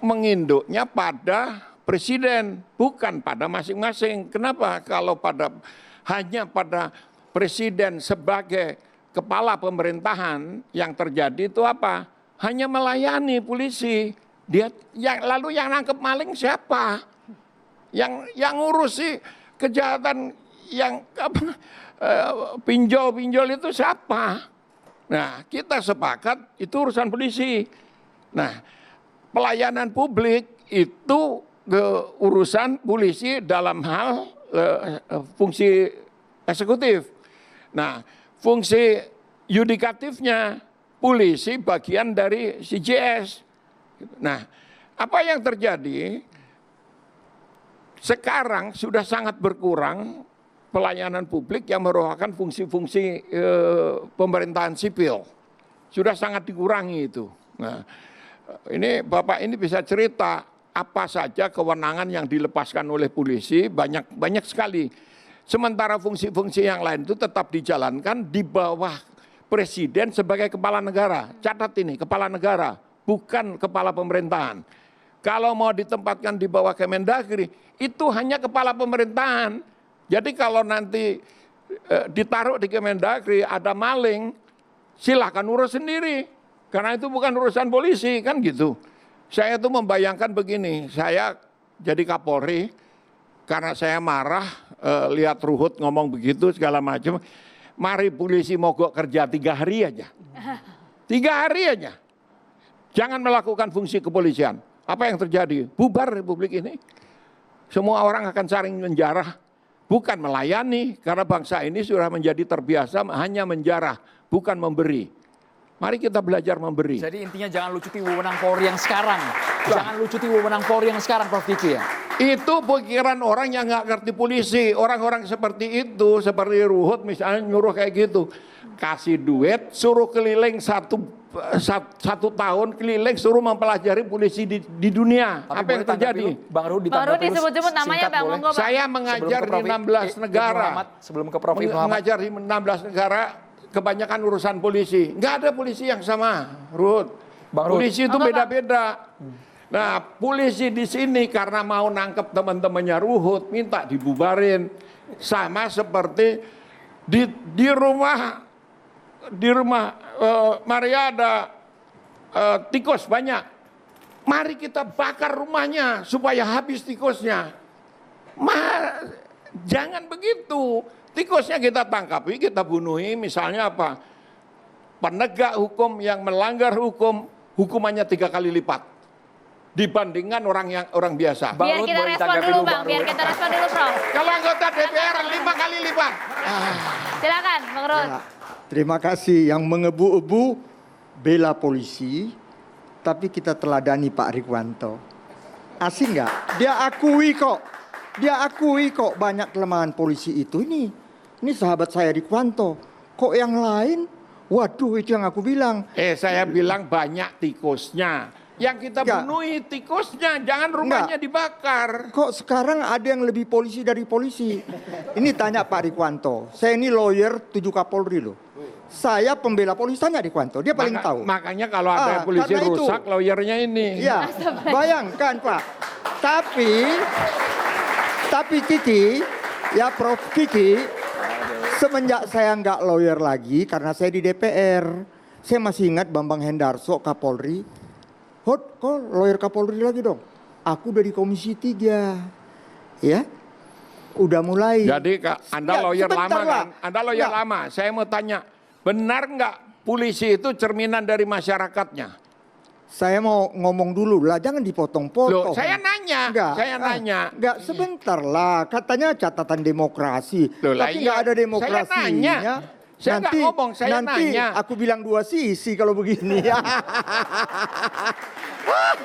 Menginduknya pada presiden, bukan pada masing-masing. Kenapa? Kalau hanya pada presiden sebagai kepala pemerintahan, yang terjadi itu apa? Hanya melayani polisi. Lalu yang nangkep maling siapa? Yang ngurusi kejahatan yang pinjol itu siapa? Nah, kita sepakat itu urusan polisi. Nah, pelayanan publik itu urusan polisi dalam hal fungsi eksekutif. Nah, fungsi yudikatifnya polisi bagian dari CJS. Nah, apa yang terjadi? Sekarang sudah sangat berkurang pelayanan publik yang merupakan fungsi-fungsi pemerintahan sipil. Sudah sangat dikurangi itu. Nah, ini Bapak ini bisa cerita apa saja kewenangan yang dilepaskan oleh polisi, banyak sekali. Sementara fungsi-fungsi yang lain itu tetap dijalankan di bawah presiden sebagai kepala negara. Catat ini, kepala negara, bukan kepala pemerintahan. Kalau mau ditempatkan di bawah Kemendagri, itu hanya kepala pemerintahan. Jadi kalau nanti ditaruh di Kemendagri ada maling, silahkan urus sendiri. Karena itu bukan urusan polisi, kan gitu. Saya tuh membayangkan begini, saya jadi Kapolri, karena saya marah, lihat Ruhut ngomong begitu segala macam. Mari polisi mogok kerja 3 hari aja. 3 hari aja. Jangan melakukan fungsi kepolisian. Apa yang terjadi? Bubar Republik ini. Semua orang akan saling menjarah. Bukan melayani, karena bangsa ini sudah menjadi terbiasa hanya menjarah, bukan memberi. Mari kita belajar memberi. Jadi intinya jangan lucuti wewenang Polri yang sekarang. Jangan lucuti wewenang Polri yang sekarang, Prof. Kiki ya. Itu pikiran orang yang nggak ngerti polisi. Orang-orang seperti itu, seperti Ruhut misalnya nyuruh kayak gitu. Kasih duit, suruh keliling satu tahun keliling, suruh mempelajari polisi di dunia. Tapi Apa yang boleh terjadi? dulu, Bang Ruhut Bang Ruhut disebut-sebut namanya, Bang. Monggo, Bang. Saya mengajar di 16 negara. Sebelum ke Prof. Ibnu Muhammad. Mengajar di 16 negara, kebanyakan urusan polisi. Nggak ada polisi yang sama, Ruhut. Bang Ruhut. Polisi itu Monggo, Bang. beda-beda. Nah, polisi di sini karena mau nangkep teman-temannya Ruhut, minta dibubarin. Sama seperti di rumah Maria ada tikus banyak. Mari kita bakar rumahnya supaya habis tikusnya. Jangan begitu. Tikusnya kita tangkapi, kita bunuhi, misalnya apa? Penegak hukum yang melanggar hukum, hukumannya 3 kali lipat dibandingkan orang biasa. Biar kita respon dulu, Bang. Biar kita respon dulu, Prof. Kalau anggota DPR 5 kali lipat. Silakan, Bang Ruhut. Ya, terima kasih yang mengebu-ebu bela polisi, tapi kita teladani Pak Rikwanto. Asing nggak? Dia akui kok banyak kelemahan polisi itu. Ini sahabat saya Rikwanto. Kok yang lain? Waduh, itu yang aku bilang. Saya bilang banyak tikusnya. Yang kita Enggak. bunuhi tikusnya, jangan rumahnya dibakar. Kok sekarang ada yang lebih polisi dari polisi? Ini tanya Pak Rikwanto. Saya ini lawyer 7 Kapolri loh. Saya pembela polisi, tanya Rikwanto. Dia paling tahu. Makanya kalau ada polisi karena itu. rusak, lawyernya ini. Ya, bayangkan Pak. Tapi Kiki, ya Prof. Kiki, semenjak saya nggak lawyer lagi karena saya di DPR, saya masih ingat Bambang Hendarso Kapolri. Kok lawyer Kapolri lagi dong? Aku udah di Komisi 3, ya, udah mulai. Jadi Anda Ya, lawyer sebentar lama lah. kan? Anda lawyer Ya. lama. Saya mau tanya, benar nggak polisi itu cerminan dari masyarakatnya? Saya mau ngomong dulu lah, jangan dipotong-potong. Loh, saya nanya, Enggak, sebentar lah. Katanya catatan demokrasi. Loh, lah Tapi iya. nggak ada Saya demokrasinya. nanya. Saya nggak ngomong, saya nanti nanya. aku bilang 2 sisi kalau begini.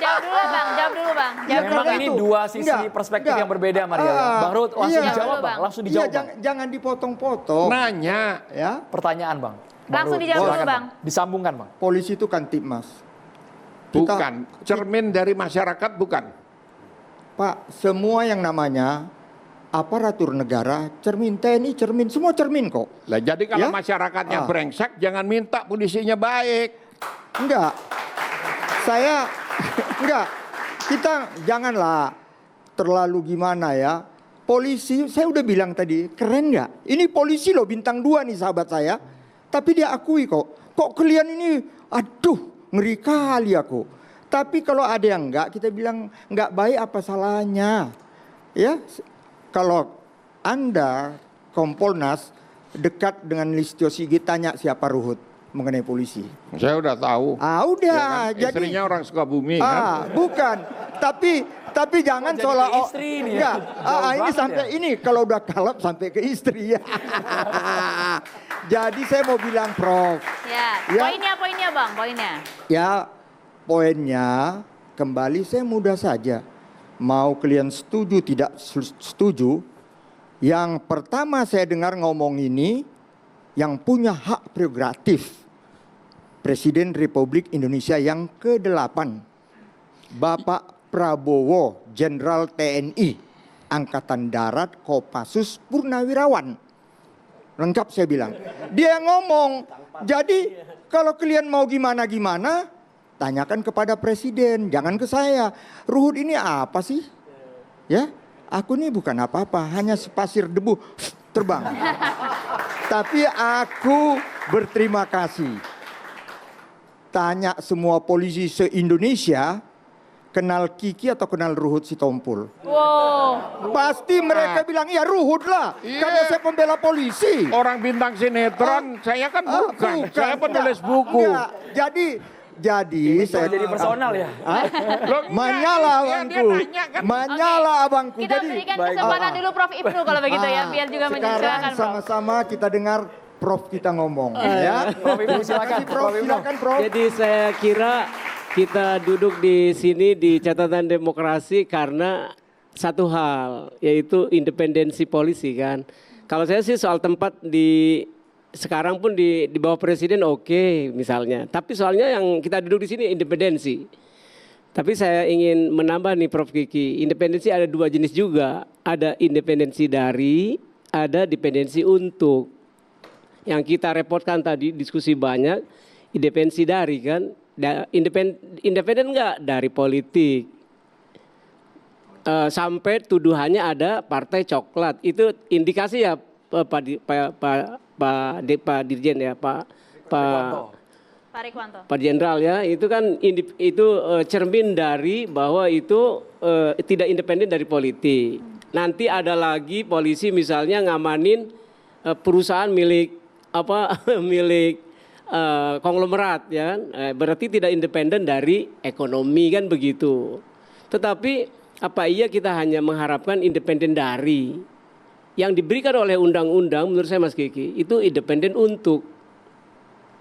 Jawab dulu, Bang. Jawab dulu, Bang. Ya, Jawab Memang dulu, ini Bang. dua sisi perspektif yang berbeda, Maria. Bang Ruhut, langsung iya. dijawab, Bang. Langsung dijawab, Iya, Bang. jangan dipotong-potong. Nanya. Ya, Pertanyaan, Bang. Langsung Ruhut, dijawab dulu, silakan, Bang. Disambungkan, Bang. polisi itu kan tipmas. Bukan, cermin dari masyarakat bukan. Pak, semua yang namanya aparatur negara, cermin TNI, cermin, semua cermin kok. Lah jadi kalau Ya? masyarakatnya Ah. brengsek, jangan minta polisinya baik. Enggak. Saya enggak. Kita janganlah terlalu gimana ya. Polisi, saya udah bilang tadi, keren nggak? Ini polisi loh, bintang 2 nih sahabat saya. Tapi dia akui kok. Kok kalian ini, aduh, ngeri kali aku. Tapi kalau ada yang enggak, kita bilang enggak baik, apa salahnya? Ya, kalau Anda Kompolnas dekat dengan Listio Sigit, tanya siapa Ruhut mengenai polisi. Saya udah tahu. Udah, Ya kan? Istrinya orang Sukabumi kan. Bukan. Tapi jangan jadi seolah ke istri ini ya. Enggak. Jauh Ini banget sampai ya. ini kalau udah kalap sampai ke istri ya. Jadi saya mau bilang Prof. Ya. Ya. Poinnya, Bang. Poinnya. Ya, poinnya kembali saya mudah saja. Mau kalian setuju tidak setuju, yang pertama saya dengar ngomong ini, yang punya hak prerogatif Presiden Republik Indonesia yang ke-8, Bapak Prabowo, Jenderal TNI, Angkatan Darat, Kopassus, Purnawirawan. Lengkap saya bilang. Dia yang ngomong. Jadi kalau kalian mau gimana-gimana, tanyakan kepada Presiden, jangan ke saya. Ruhut ini apa sih? Ya, aku ini bukan apa-apa, hanya sepasir debu terbang. Tapi aku berterima kasih. Tanya semua polisi se-Indonesia, kenal Kiki atau kenal Ruhut Sitompul? Wow. Pasti mereka bilang, ya Ruhut lah, karena saya pembela polisi. Orang bintang sinetron, saya kan bukan. Saya penulis buku. Enggak. Jadi saya Jadi personal ya. Loh, enggak, Menyala dia abangku, nanya kan. menyala abangku. Kita berikan kesempatan dulu Prof. Ibnu kalau begitu ya, biar juga Sekarang menjelaskan, Prof. sama-sama kita dengar Prof kita ngomong ya. Prof Ibnu silakan. Prof, Prof Ibnu. silakan Prof. Jadi saya kira kita duduk di sini di catatan demokrasi karena satu hal, yaitu independensi polisi kan. Kalau saya sih soal tempat sekarang pun di bawah presiden oke, misalnya. Tapi soalnya yang kita duduk di sini independensi. Tapi saya ingin menambah nih Prof Kiki, independensi ada dua jenis juga. Ada independensi dari, ada dependensi untuk. Yang kita repotkan tadi diskusi banyak, independensi dari kan. Independen enggak dari politik. Sampai tuduhannya ada partai coklat. Itu indikasi ya Pak Dirjen ya, Pak Rikwanto. Pak Jenderal ya, itu kan cermin dari bahwa itu tidak independen dari politik. Nanti ada lagi polisi misalnya ngamanin perusahaan milik milik konglomerat ya kan, berarti tidak independen dari ekonomi kan begitu. Tetapi apa iya kita hanya mengharapkan independen dari yang diberikan oleh undang-undang menurut saya Mas Kiki itu independen untuk.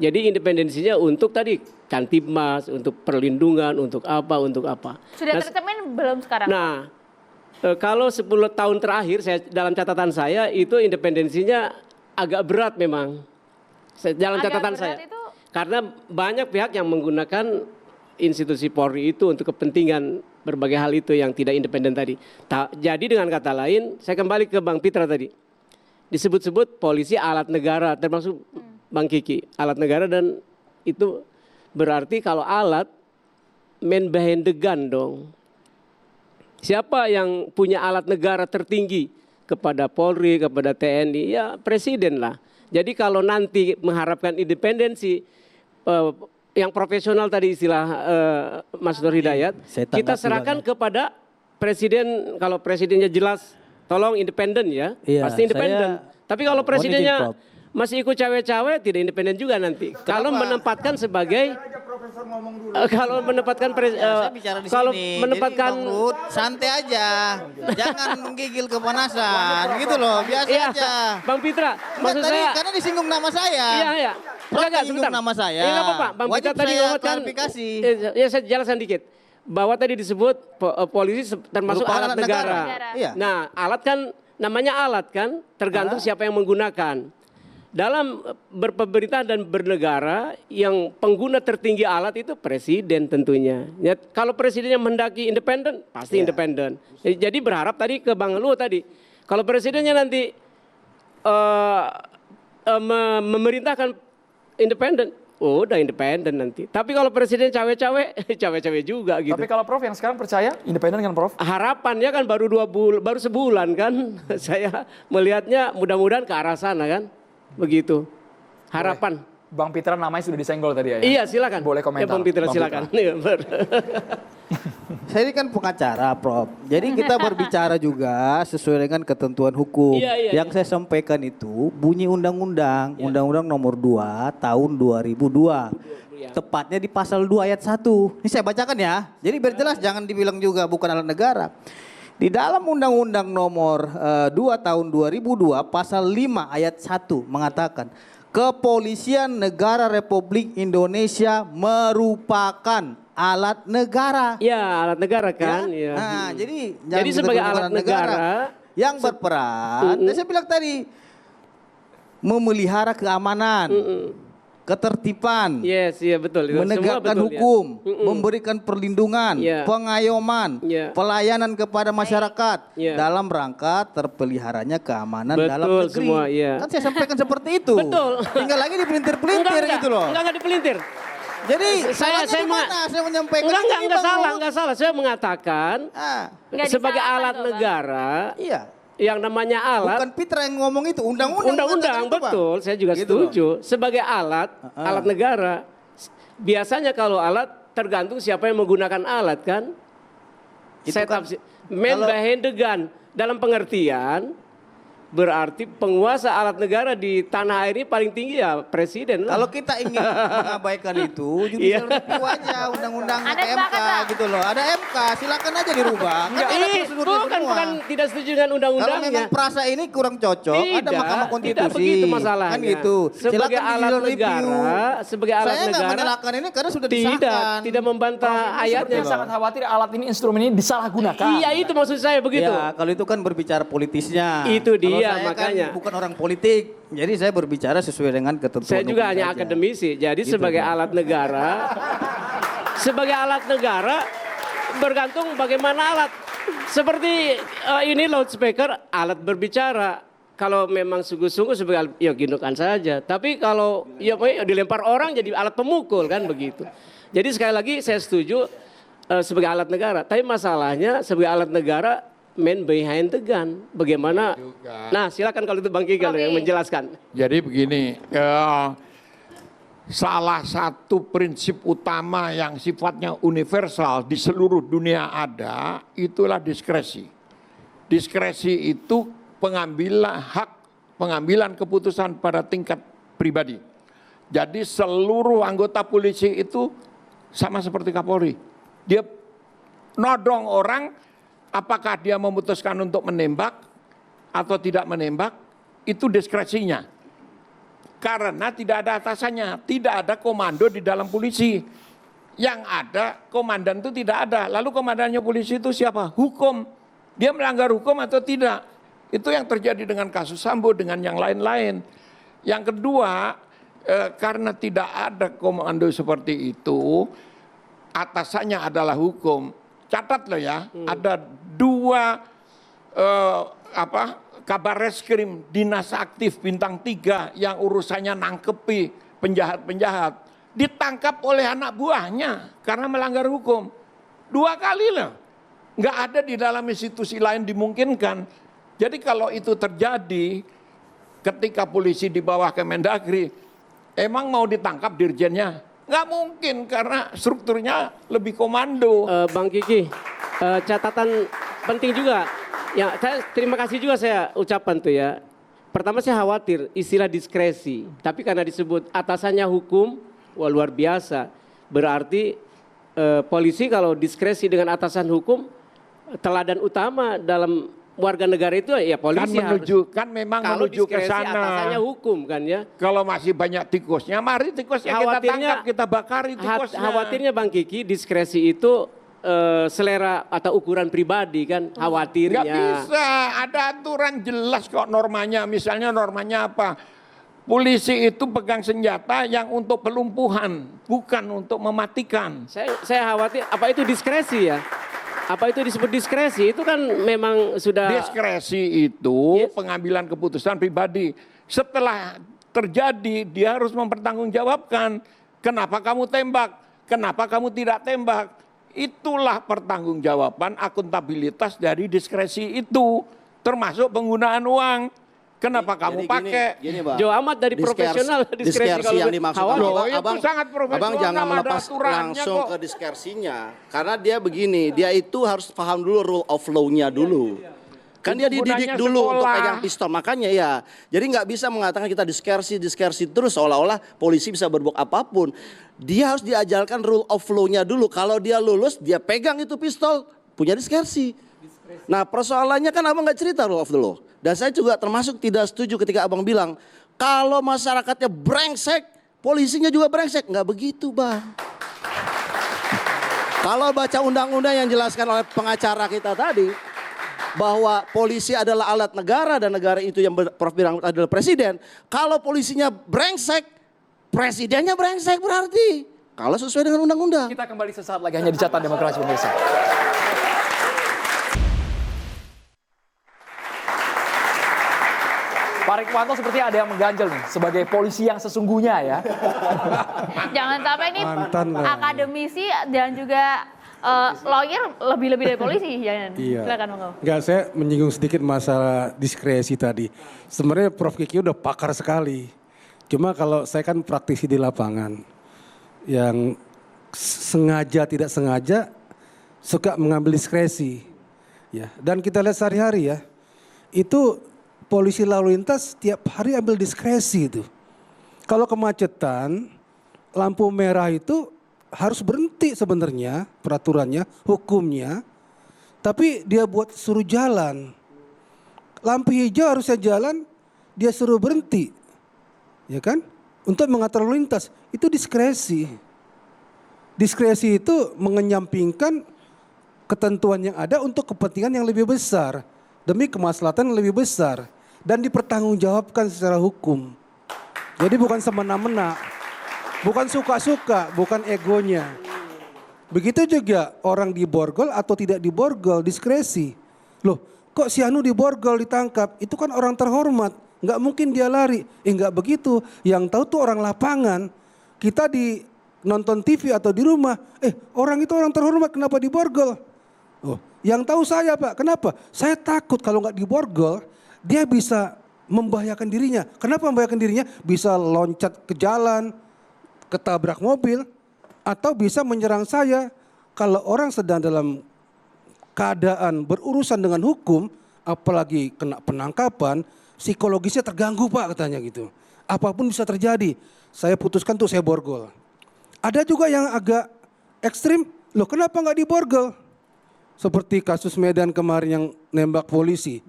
Jadi independensinya untuk tadi Kamtibmas, untuk perlindungan, untuk apa. Sudah tercermin belum sekarang? Nah, kalau 10 tahun terakhir dalam catatan saya itu independensinya agak berat memang. Dalam catatan saya. Karena banyak pihak yang menggunakan institusi Polri itu untuk kepentingan berbagai hal itu yang tidak independen tadi. Jadi dengan kata lain, saya kembali ke Bang Pitra tadi. Disebut-sebut polisi alat negara, termasuk Bang Kiki, alat negara, dan itu berarti kalau alat main behind the gun dong. Siapa yang punya alat negara tertinggi kepada Polri, kepada TNI? Ya presiden lah. Jadi kalau nanti mengharapkan independensi yang profesional tadi istilah Mas Nur Hidayat, kita serahkan kepada presiden. Kalau presidennya jelas, tolong independen ya, pasti independen. Tapi kalau presidennya masih ikut cawe-cawe, tidak independen juga nanti. Kalau menempatkan sebagai kalau menempatkan kalau menempatkan santai aja, jangan menggigil kepanasan, gitu loh, biasa aja. Bang Pitra, maksud saya karena disinggung nama saya. Iya. Enggak, sebentar. Nama saya. Enggak apa-apa, Bang Pitra tadi klarifikasi. Ya saya jelaskan dikit. Bahwa tadi disebut polisi termasuk alat negara. Iya. Nah, alat kan namanya alat kan, tergantung siapa yang menggunakan. Dalam berpemerintah dan bernegara, yang pengguna tertinggi alat itu presiden tentunya. Ya, kalau presidennya mendaki independen, pasti independen. Jadi berharap tadi ke Bang Luhut tadi, kalau presidennya nanti memerintahkan independen, udah independen nanti. Tapi kalau presiden cawe-cawe juga gitu. Tapi kalau Prof yang sekarang percaya independen kan Prof? Harapannya kan baru sebulan kan. Saya melihatnya mudah-mudahan ke arah sana kan. Begitu. Harapan. Bang Pitra namanya sudah disenggol tadi ya? Iya silakan. Boleh komentar. Ya Bang Pitra silakan. Saya ini kan pengacara, Prof. Jadi kita berbicara juga sesuai dengan ketentuan hukum. Yang saya sampaikan itu bunyi undang-undang, Undang-Undang Nomor 2 Tahun 2002. Tepatnya di pasal 2 ayat 1. Ini saya bacakan ya. Jadi biar jelas, jangan dibilang juga bukan alat negara. Di dalam Undang-Undang Nomor 2 Tahun 2002 pasal 5 ayat 1 mengatakan Kepolisian Negara Republik Indonesia merupakan alat negara. Ya, alat negara kan. Ya. Nah, jadi sebagai alat negara yang berperan, saya bilang tadi, memelihara keamanan, ketertiban, betul. menegakkan hukum, memberikan perlindungan, pengayoman, pelayanan kepada masyarakat dalam rangka terpeliharanya keamanan dalam negeri. Semua, Kan saya sampaikan seperti itu. Betul. Tinggal lagi dipelintir-pelintir gitu loh. Enggak dipelintir. Jadi saya menyampaikan enggak salah. Saya mengatakan sebagai alat negara. Iya. Yang namanya alat. Bukan Pitra yang ngomong itu, undang-undang betul. Saya juga setuju. Sebagai alat negara. Biasanya kalau alat tergantung siapa yang menggunakan alat kan. Man behind the gun dalam pengertian berarti penguasa alat negara di tanah air ini paling tinggi ya presiden lah. Kalau kita ingin mengabaikan itu, judicial review aja undang-undangnya ke MK gitu loh. Ada MK, silakan aja dirubah. Kan ada prosedurnya semua. Bukan tidak setuju dengan Kalau undang-undangnya. memang perasa ini kurang cocok, ada Mahkamah Konstitusi. Tidak begitu masalahnya. Kan gitu. Sebagai Silakan alat judicial negara, sebagai alat Saya nggak negara. menyalahkan ini karena sudah disahkan. Tidak membantah ayatnya. Saya sangat khawatir alat ini, instrumen ini disalahgunakan. Iya, itu maksud saya begitu. Ya, kalau itu kan berbicara politisnya. Itu dia, Kalau saya makanya. Kan bukan orang politik, jadi saya berbicara sesuai dengan ketentuan. Saya juga hukum hanya saja. akademisi. Jadi Gitu, sebagai Pak. alat negara, sebagai alat negara bergantung bagaimana alat. Seperti ini loudspeaker, alat berbicara. Kalau memang sungguh-sungguh sebagai alat, ya gindokan saja. Tapi kalau ya dilempar orang jadi alat pemukul kan begitu. Jadi sekali lagi saya setuju sebagai alat negara. Tapi masalahnya sebagai alat negara man behind the gun. Bagaimana? Nah, silakan kalau itu Bang Kiki yang menjelaskan. Jadi begini, salah satu prinsip utama yang sifatnya universal di seluruh dunia ada, itulah diskresi. Diskresi itu pengambilan keputusan pada tingkat pribadi. Jadi seluruh anggota polisi itu sama seperti Kapolri. Dia nodong orang, apakah dia memutuskan untuk menembak atau tidak menembak, itu diskresinya. Karena tidak ada atasannya, tidak ada komando di dalam polisi. Yang ada, komandan itu tidak ada. Lalu komandannya polisi itu siapa? Hukum. Dia melanggar hukum atau tidak? Itu yang terjadi dengan kasus Sambo, dengan yang lain-lain. Yang kedua, karena tidak ada komando seperti itu, atasannya adalah hukum. Catat loh ya, ada 2 kabar reskrim dinas aktif bintang 3 yang urusannya nangkepi penjahat-penjahat. Ditangkap oleh anak buahnya karena melanggar hukum. 2 kali loh. Nggak ada di dalam institusi lain dimungkinkan. Jadi kalau itu terjadi ketika polisi di bawah Kemendagri, emang mau ditangkap dirjennya? Nggak mungkin karena strukturnya lebih komando. Bang Kiki, catatan penting juga. Ya, terima kasih juga saya ucapkan tuh ya. Pertama saya khawatir istilah diskresi, tapi karena disebut atasannya hukum, wah luar biasa. Berarti polisi kalau diskresi dengan atasan hukum, teladan utama dalam warga negara itu ya polisi kan memang menuju ke sana. Atasannya hukum kan ya. Kalau masih banyak tikusnya, mari tikusnya kita tangkap, kita bakari tikusnya. Khawatirnya Bang Kiki, diskresi itu selera atau ukuran pribadi kan, khawatirnya. Nggak bisa, ada aturan jelas kok normanya. Misalnya normanya apa? Polisi itu pegang senjata yang untuk pelumpuhan, bukan untuk mematikan. Saya khawatir, apa itu diskresi ya? Apa itu disebut diskresi? Itu kan memang sudah... Diskresi itu pengambilan keputusan pribadi. Setelah terjadi, dia harus mempertanggungjawabkan. Kenapa kamu tembak? Kenapa kamu tidak tembak? Itulah pertanggungjawaban akuntabilitas dari diskresi itu. Termasuk penggunaan uang. Kenapa kamu pakai? Jauh amat dari profesional diskresi yang dimaksud itu sangat profesional. Abang jangan melepas langsung ke diskresinya. Karena dia begini, dia itu harus paham dulu rule of law-nya dulu. Kan dia dididik dulu untuk pegang pistol. Makanya ya, jadi nggak bisa mengatakan kita diskresi terus seolah-olah polisi bisa berbuat apapun. Dia harus diajarkan rule of law-nya dulu. Kalau dia lulus, dia pegang itu pistol, punya diskresi. Nah persoalannya kan abang nggak cerita rule of the law. Dan saya juga termasuk tidak setuju ketika abang bilang, kalau masyarakatnya brengsek, polisinya juga brengsek. Nggak begitu Bang. Kalau baca undang-undang yang dijelaskan oleh pengacara kita tadi, bahwa polisi adalah alat negara dan negara itu yang berpihak adalah presiden. Kalau polisinya brengsek, presidennya brengsek berarti. Kalau sesuai dengan undang-undang. Kita kembali sesaat lagi hanya di Catatan Demokrasi pemirsa. Pak Rikwanto seperti ada yang mengganjal nih sebagai polisi yang sesungguhnya ya. Jangan sampai ini akademisi dan juga lawyer lebih-lebih dari polisi. Jangan. Iya. Silakan Bang. Enggak, saya menyinggung sedikit masalah diskresi tadi. Sebenarnya Prof Kiki udah pakar sekali. Cuma kalau saya kan praktisi di lapangan, yang sengaja tidak sengaja suka mengambil diskresi. Ya, dan kita lihat sehari-hari ya, itu polisi lalu lintas tiap hari ambil diskresi itu. Kalau kemacetan, lampu merah itu harus berhenti sebenarnya peraturannya, hukumnya. Tapi dia buat suruh jalan. Lampu hijau harusnya jalan, dia suruh berhenti. Ya kan? Untuk mengatur lalu lintas, itu diskresi. Diskresi itu mengenyampingkan ketentuan yang ada untuk kepentingan yang lebih besar. Demi kemaslahatan yang lebih besar. Dan dipertanggungjawabkan secara hukum. Jadi bukan semena-mena. Bukan suka-suka, bukan egonya. Begitu juga orang diborgol atau tidak diborgol, diskresi. Loh, kok si Anu diborgol, ditangkap? Itu kan orang terhormat. Nggak mungkin dia lari. Nggak begitu. Yang tahu tuh orang lapangan. Kita di nonton TV atau di rumah. Orang itu orang terhormat, kenapa diborgol? Oh, yang tahu saya Pak, kenapa? Saya takut kalau nggak diborgol, dia bisa membahayakan dirinya. Kenapa membahayakan dirinya? Bisa loncat ke jalan, ketabrak mobil, atau bisa menyerang saya. Kalau orang sedang dalam keadaan berurusan dengan hukum, apalagi kena penangkapan, psikologisnya terganggu Pak katanya gitu. Apapun bisa terjadi. Saya putuskan tuh saya borgol. Ada juga yang agak ekstrim, loh kenapa nggak diborgol? Seperti kasus Medan kemarin yang nembak polisi.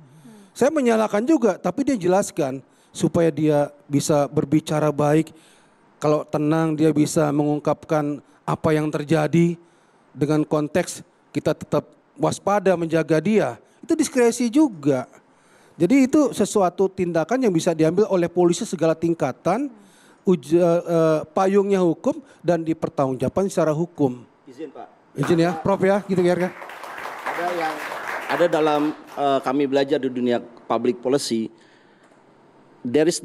Saya menyalahkan juga, tapi dia jelaskan supaya dia bisa berbicara baik. Kalau tenang dia bisa mengungkapkan apa yang terjadi dengan konteks kita tetap waspada menjaga dia. Itu diskresi juga. Jadi itu sesuatu tindakan yang bisa diambil oleh polisi segala tingkatan, payungnya hukum dan dipertanggungjawabkan secara hukum. Izin Pak. Izin ya, Prof ya, gitu ya. Ada dalam kami belajar di dunia public policy, there is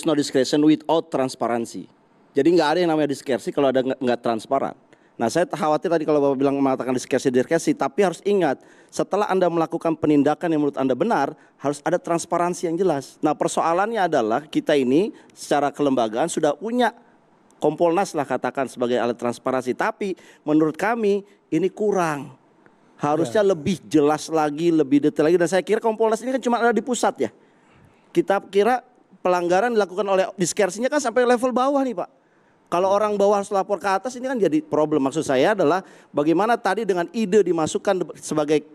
no discretion without transparency. Jadi nggak ada yang namanya diskresi kalau ada nggak transparan. Nah saya khawatir tadi kalau Bapak bilang mengatakan diskresi, tapi harus ingat setelah Anda melakukan penindakan yang menurut Anda benar, harus ada transparansi yang jelas. Nah persoalannya adalah kita ini secara kelembagaan sudah punya Kompolnas lah katakan sebagai alat transparansi, tapi menurut kami ini kurang. Harusnya lebih jelas lagi, lebih detail lagi. Dan saya kira Kompolnas ini kan cuma ada di pusat ya. Kita kira pelanggaran dilakukan oleh diskresinya kan sampai level bawah nih Pak. Kalau orang bawah harus lapor ke atas ini kan jadi problem. Maksud saya adalah bagaimana tadi dengan ide dimasukkan sebagai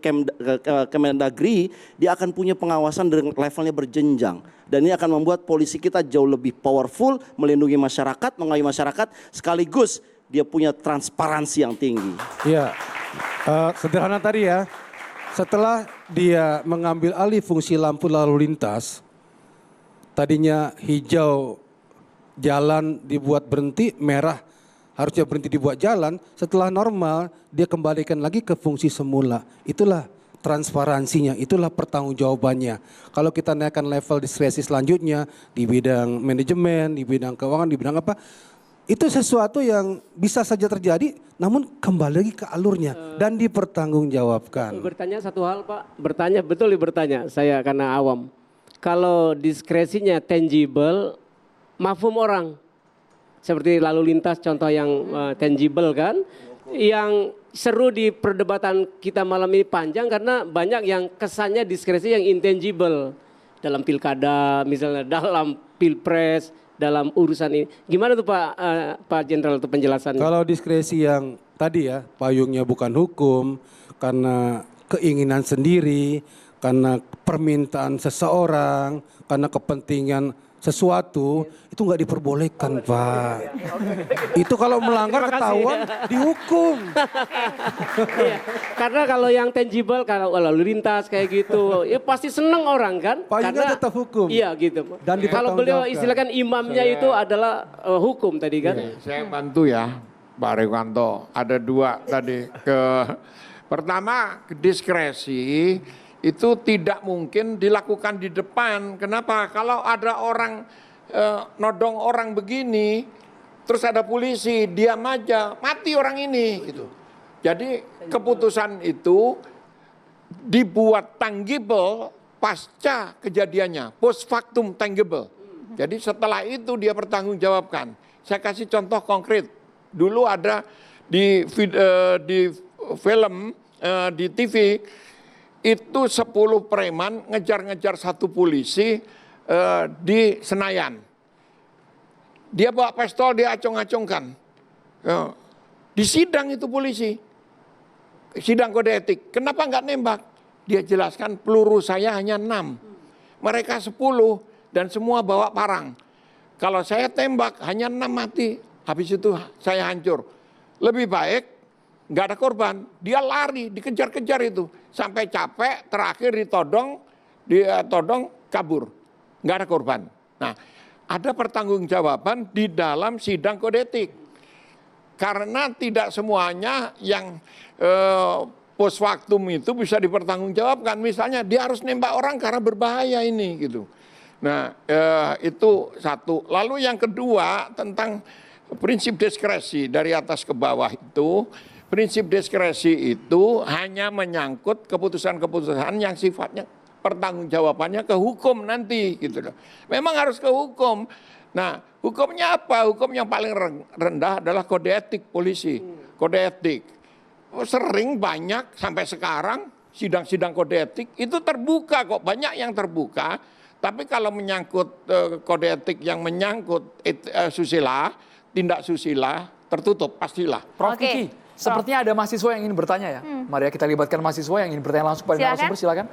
Kemendagri, dia akan punya pengawasan dengan levelnya berjenjang. Dan ini akan membuat polisi kita jauh lebih powerful, melindungi masyarakat, mengayomi masyarakat, sekaligus dia punya transparansi yang tinggi. Iya, sederhana tadi ya. Setelah dia mengambil alih fungsi lampu lalu lintas, tadinya hijau jalan dibuat berhenti, merah harusnya berhenti dibuat jalan. Setelah normal dia kembalikan lagi ke fungsi semula. Itulah transparansinya, itulah pertanggungjawabannya. Kalau kita naikkan level diskresi selanjutnya di bidang manajemen, di bidang keuangan, di bidang apa, itu sesuatu yang bisa saja terjadi, namun kembali lagi ke alurnya dan dipertanggungjawabkan. Bertanya satu hal Pak, betul bertanya saya karena awam. Kalau diskresinya tangible, mafhum orang. Seperti lalu lintas contoh yang tangible kan. Yang seru di perdebatan kita malam ini panjang karena banyak yang kesannya diskresi yang intangible. Dalam pilkada, misalnya dalam pilpres, dalam urusan ini. Gimana tuh Pak Jenderal itu penjelasannya? Kalau diskresi yang tadi ya, payungnya bukan hukum, karena keinginan sendiri, karena permintaan seseorang, karena kepentingan sesuatu, itu nggak diperbolehkan Pak. Itu kalau melanggar ketahuan dihukum. Iya, karena kalau yang tangible, kalau lalu lintas kayak gitu, ya pasti seneng orang kan. Payungnya tetap hukum. Iya gitu. Dan kalau beliau istilahkan imamnya itu adalah hukum tadi kan. Saya bantu ya Pak Rekwanto. Ada dua tadi. Pertama diskresi itu tidak mungkin dilakukan di depan. Kenapa? Kalau ada orang nodong orang begini, terus ada polisi, diam aja, mati orang ini. Gitu. Jadi keputusan itu dibuat tangible pasca kejadiannya, post factum tangible. Jadi setelah itu dia bertanggungjawabkan. Saya kasih contoh konkret. Dulu ada di film, di TV, itu 10 preman ngejar-ngejar satu polisi di Senayan. Dia bawa pistol, dia acung-acungkan. Di sidang itu polisi, sidang kode etik. Kenapa nggak nembak? Dia jelaskan peluru saya hanya 6. Mereka 10 dan semua bawa parang. Kalau saya tembak hanya 6 mati. Habis itu saya hancur. Lebih baik nggak ada korban. Dia lari, dikejar-kejar itu. Sampai capek, terakhir dia todong kabur. Nggak ada korban. Nah, ada pertanggungjawaban di dalam sidang kode etik. Karena tidak semuanya yang post factum itu bisa dipertanggungjawabkan. Misalnya dia harus nembak orang karena berbahaya ini gitu. Nah, itu satu. Lalu yang kedua tentang prinsip diskresi dari atas ke bawah itu. Prinsip diskresi itu hanya menyangkut keputusan-keputusan yang sifatnya pertanggungjawabannya ke hukum nanti gitu loh. Memang harus ke hukum. Nah, hukumnya apa? Hukum yang paling rendah adalah kode etik polisi. Kode etik. Sering banyak sampai sekarang sidang-sidang kode etik itu terbuka kok. Banyak yang terbuka. Tapi kalau menyangkut kode etik yang menyangkut susila, tindak susila, tertutup pastilah. Prof Kiki, sepertinya ada mahasiswa yang ingin bertanya ya. Mari kita libatkan mahasiswa yang ingin bertanya langsung pada narasumber, silakan.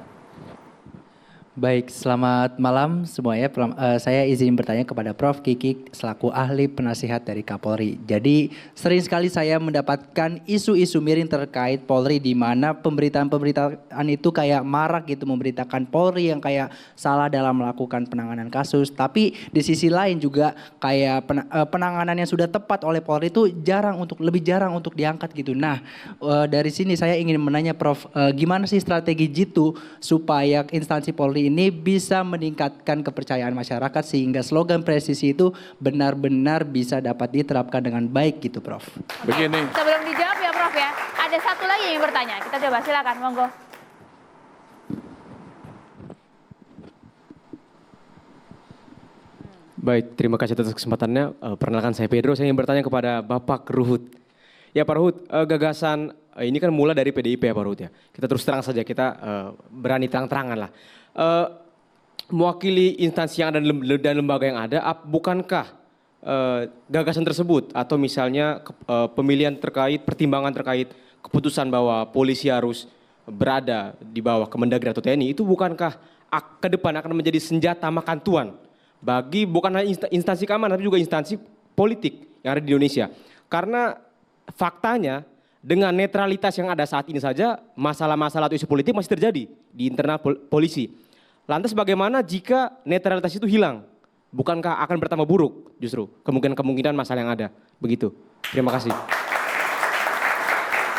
Baik, selamat malam semuanya. Saya izin bertanya kepada Prof Kiki selaku ahli penasihat dari Kapolri. Jadi sering sekali saya mendapatkan isu-isu miring terkait Polri di mana pemberitaan itu kayak marak gitu, memberitakan Polri yang kayak salah dalam melakukan penanganan kasus. Tapi di sisi lain juga kayak penanganan yang sudah tepat oleh Polri itu lebih jarang untuk diangkat gitu. Nah, dari sini saya ingin menanya Prof, gimana sih strategi jitu supaya instansi Polri ini bisa meningkatkan kepercayaan masyarakat sehingga slogan presisi itu benar-benar bisa dapat diterapkan dengan baik gitu Prof. Begini. Sebelum dijawab ya Prof ya, ada satu lagi yang bertanya. Kita coba silakan, monggo. Baik, terima kasih atas kesempatannya. Perkenalkan saya Pedro, saya ingin bertanya kepada Bapak Ruhut. Ya Pak Ruhut, gagasan ini kan mulai dari PDIP ya Pak Ruhut ya. Kita terus terang saja, kita berani terang-terangan lah. Mewakili instansi yang ada dan lembaga yang ada, bukankah gagasan tersebut atau misalnya pemilihan terkait, pertimbangan terkait keputusan bahwa polisi harus berada di bawah Kemendagri atau TNI itu bukankah ke depan akan menjadi senjata makan tuan bagi bukan hanya instansi keamanan tapi juga instansi politik yang ada di Indonesia? Karena faktanya dengan netralitas yang ada saat ini saja masalah-masalah atau isu politik masih terjadi di internal polisi. Lantas bagaimana jika netralitas itu hilang? Bukankah akan bertambah buruk justru kemungkinan masalah yang ada? Begitu. Terima kasih.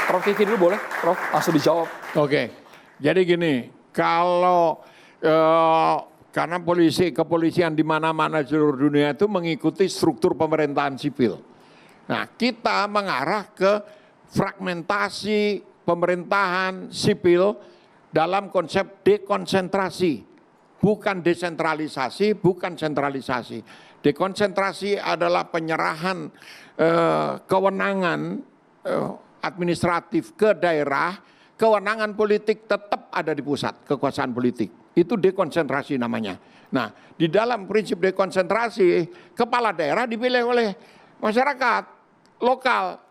Prof Kiki dulu boleh? Prof, langsung dijawab. Oke. Jadi gini, kalau karena kepolisian di mana-mana seluruh dunia itu mengikuti struktur pemerintahan sipil. Nah, kita mengarah ke fragmentasi pemerintahan sipil dalam konsep dekonsentrasi. Bukan desentralisasi, bukan sentralisasi. Dekonsentrasi adalah penyerahan kewenangan administratif ke daerah, kewenangan politik tetap ada di pusat, kekuasaan politik. Itu dekonsentrasi namanya. Nah, di dalam prinsip dekonsentrasi, kepala daerah dipilih oleh masyarakat lokal,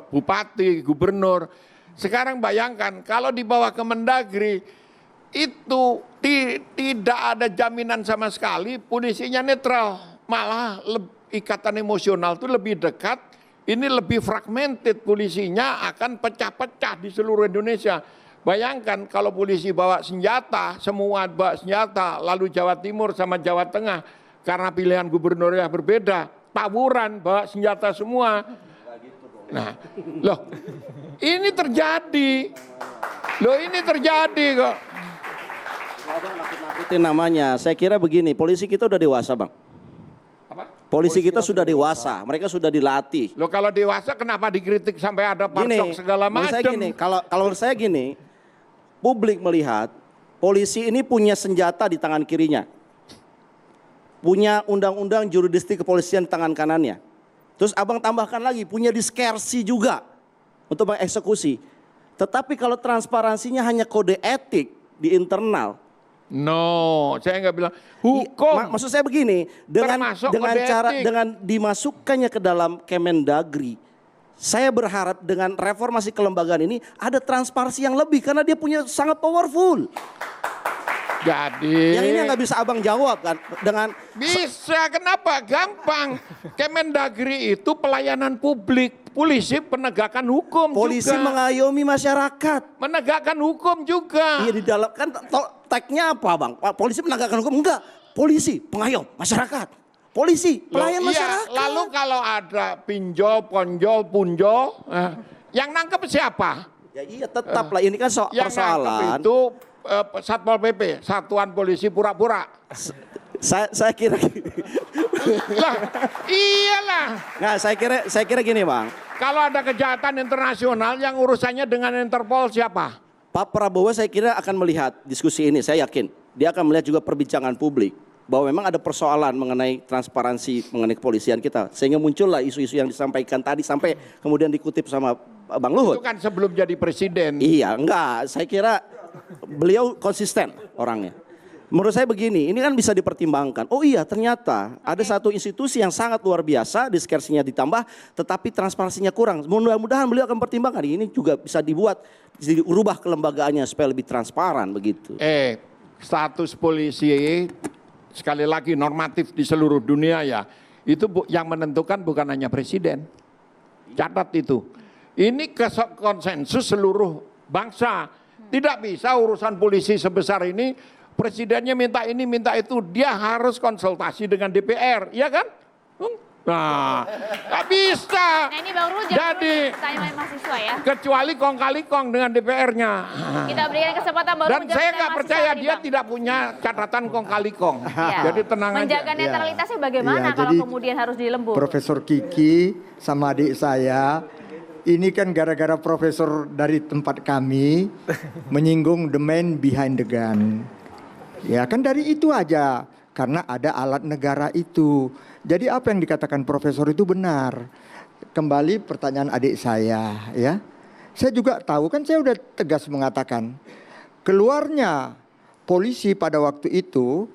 bupati, gubernur. Sekarang bayangkan kalau di bawah Kemendagri itu tidak ada jaminan sama sekali, polisinya netral, malah ikatan emosional itu lebih dekat, ini lebih fragmented, polisinya akan pecah-pecah di seluruh Indonesia. Bayangkan kalau polisi bawa senjata, semua bawa senjata, lalu Jawa Timur sama Jawa Tengah karena pilihan gubernurnya berbeda, tawuran bawa senjata semua. Nah, loh, ini terjadi. Loh, ini terjadi kok. Itu namanya. Saya kira begini, polisi kita udah dewasa, Bang. Apa? Polisi kita sudah dewasa, mereka sudah dilatih. Loh, kalau dewasa kenapa dikritik sampai ada partok segala macam? Kalau saya gini, publik melihat polisi ini punya senjata di tangan kirinya. Punya undang-undang jurisdiksi kepolisian di tangan kanannya. Terus abang tambahkan lagi, punya diskresi juga untuk mengeksekusi. Tetapi kalau transparansinya hanya kode etik di internal. No, saya nggak bilang hukum. Maksud saya begini, dengan Termasuk dengan kode cara etik. dengan dimasukkannya ke dalam Kemendagri, saya berharap dengan reformasi kelembagaan ini ada transparansi yang lebih karena dia punya sangat powerful. Jadi Yang ini nggak bisa abang jawab kan dengan bisa, kenapa? Gampang. Kemendagri itu pelayanan publik, polisi penegakan hukum polisi juga. mengayomi masyarakat. Menegakkan hukum juga. Iya di dalam kan tagnya apa bang? Polisi menegakkan hukum enggak? Polisi pengayom masyarakat. Polisi pelayan Loh, iya, masyarakat. lalu kalau ada pinjol, ponjol, punjol, yang nangkep siapa? Ya iya tetap lah ini kan Yang persoalan. nangkep itu Satpol PP, Satuan Polisi Pura-Pura. Saya kira Lah, iyalah. nggak saya kira gini bang. Kalau ada kejahatan internasional yang urusannya dengan Interpol siapa? Pak Prabowo saya kira akan melihat diskusi ini, saya yakin. Dia akan melihat juga perbincangan publik. Bahwa memang ada persoalan mengenai transparansi mengenai kepolisian kita. Sehingga muncullah isu-isu yang disampaikan tadi sampai kemudian dikutip sama Bang Luhut. Itu kan sebelum jadi presiden. Iya, enggak. Saya kira beliau konsisten orangnya. Menurut saya begini, ini kan bisa dipertimbangkan. Oh iya, ternyata ada satu institusi yang sangat luar biasa, diskresinya ditambah, tetapi transparansinya kurang. Mudah-mudahan beliau akan pertimbangkan. Ini juga bisa dibuat, dirubah kelembagaannya supaya lebih transparan begitu. Status polisi sekali lagi normatif di seluruh dunia ya. Itu yang menentukan bukan hanya presiden. Catat itu. Ini konsensus seluruh bangsa. Tidak bisa urusan polisi sebesar ini, presidennya minta ini, minta itu, dia harus konsultasi dengan DPR, iya kan? Nah, nggak bisa. Nah ini Bang Ru, Jadi, tanya mahasiswa ya. kecuali kong kali kong dengan DPR-nya. Kita berikan kesempatan Bang Ru Dan menjawab saya pertanyaan nggak mahasiswa percaya tadi, dia Bang. tidak punya catatan kong kali kong. Iya. Jadi tenang Menjaga aja. netralitasnya bagaimana Iya, kalau jadi kemudian harus dilembur? Profesor Kiki sama adik saya ini kan gara-gara profesor dari tempat kami menyinggung the man behind the gun. Ya kan dari itu aja, karena ada alat negara itu. Jadi apa yang dikatakan profesor itu benar. Kembali pertanyaan adik saya ya. Saya juga tahu kan, saya udah tegas mengatakan keluarnya polisi pada waktu itu,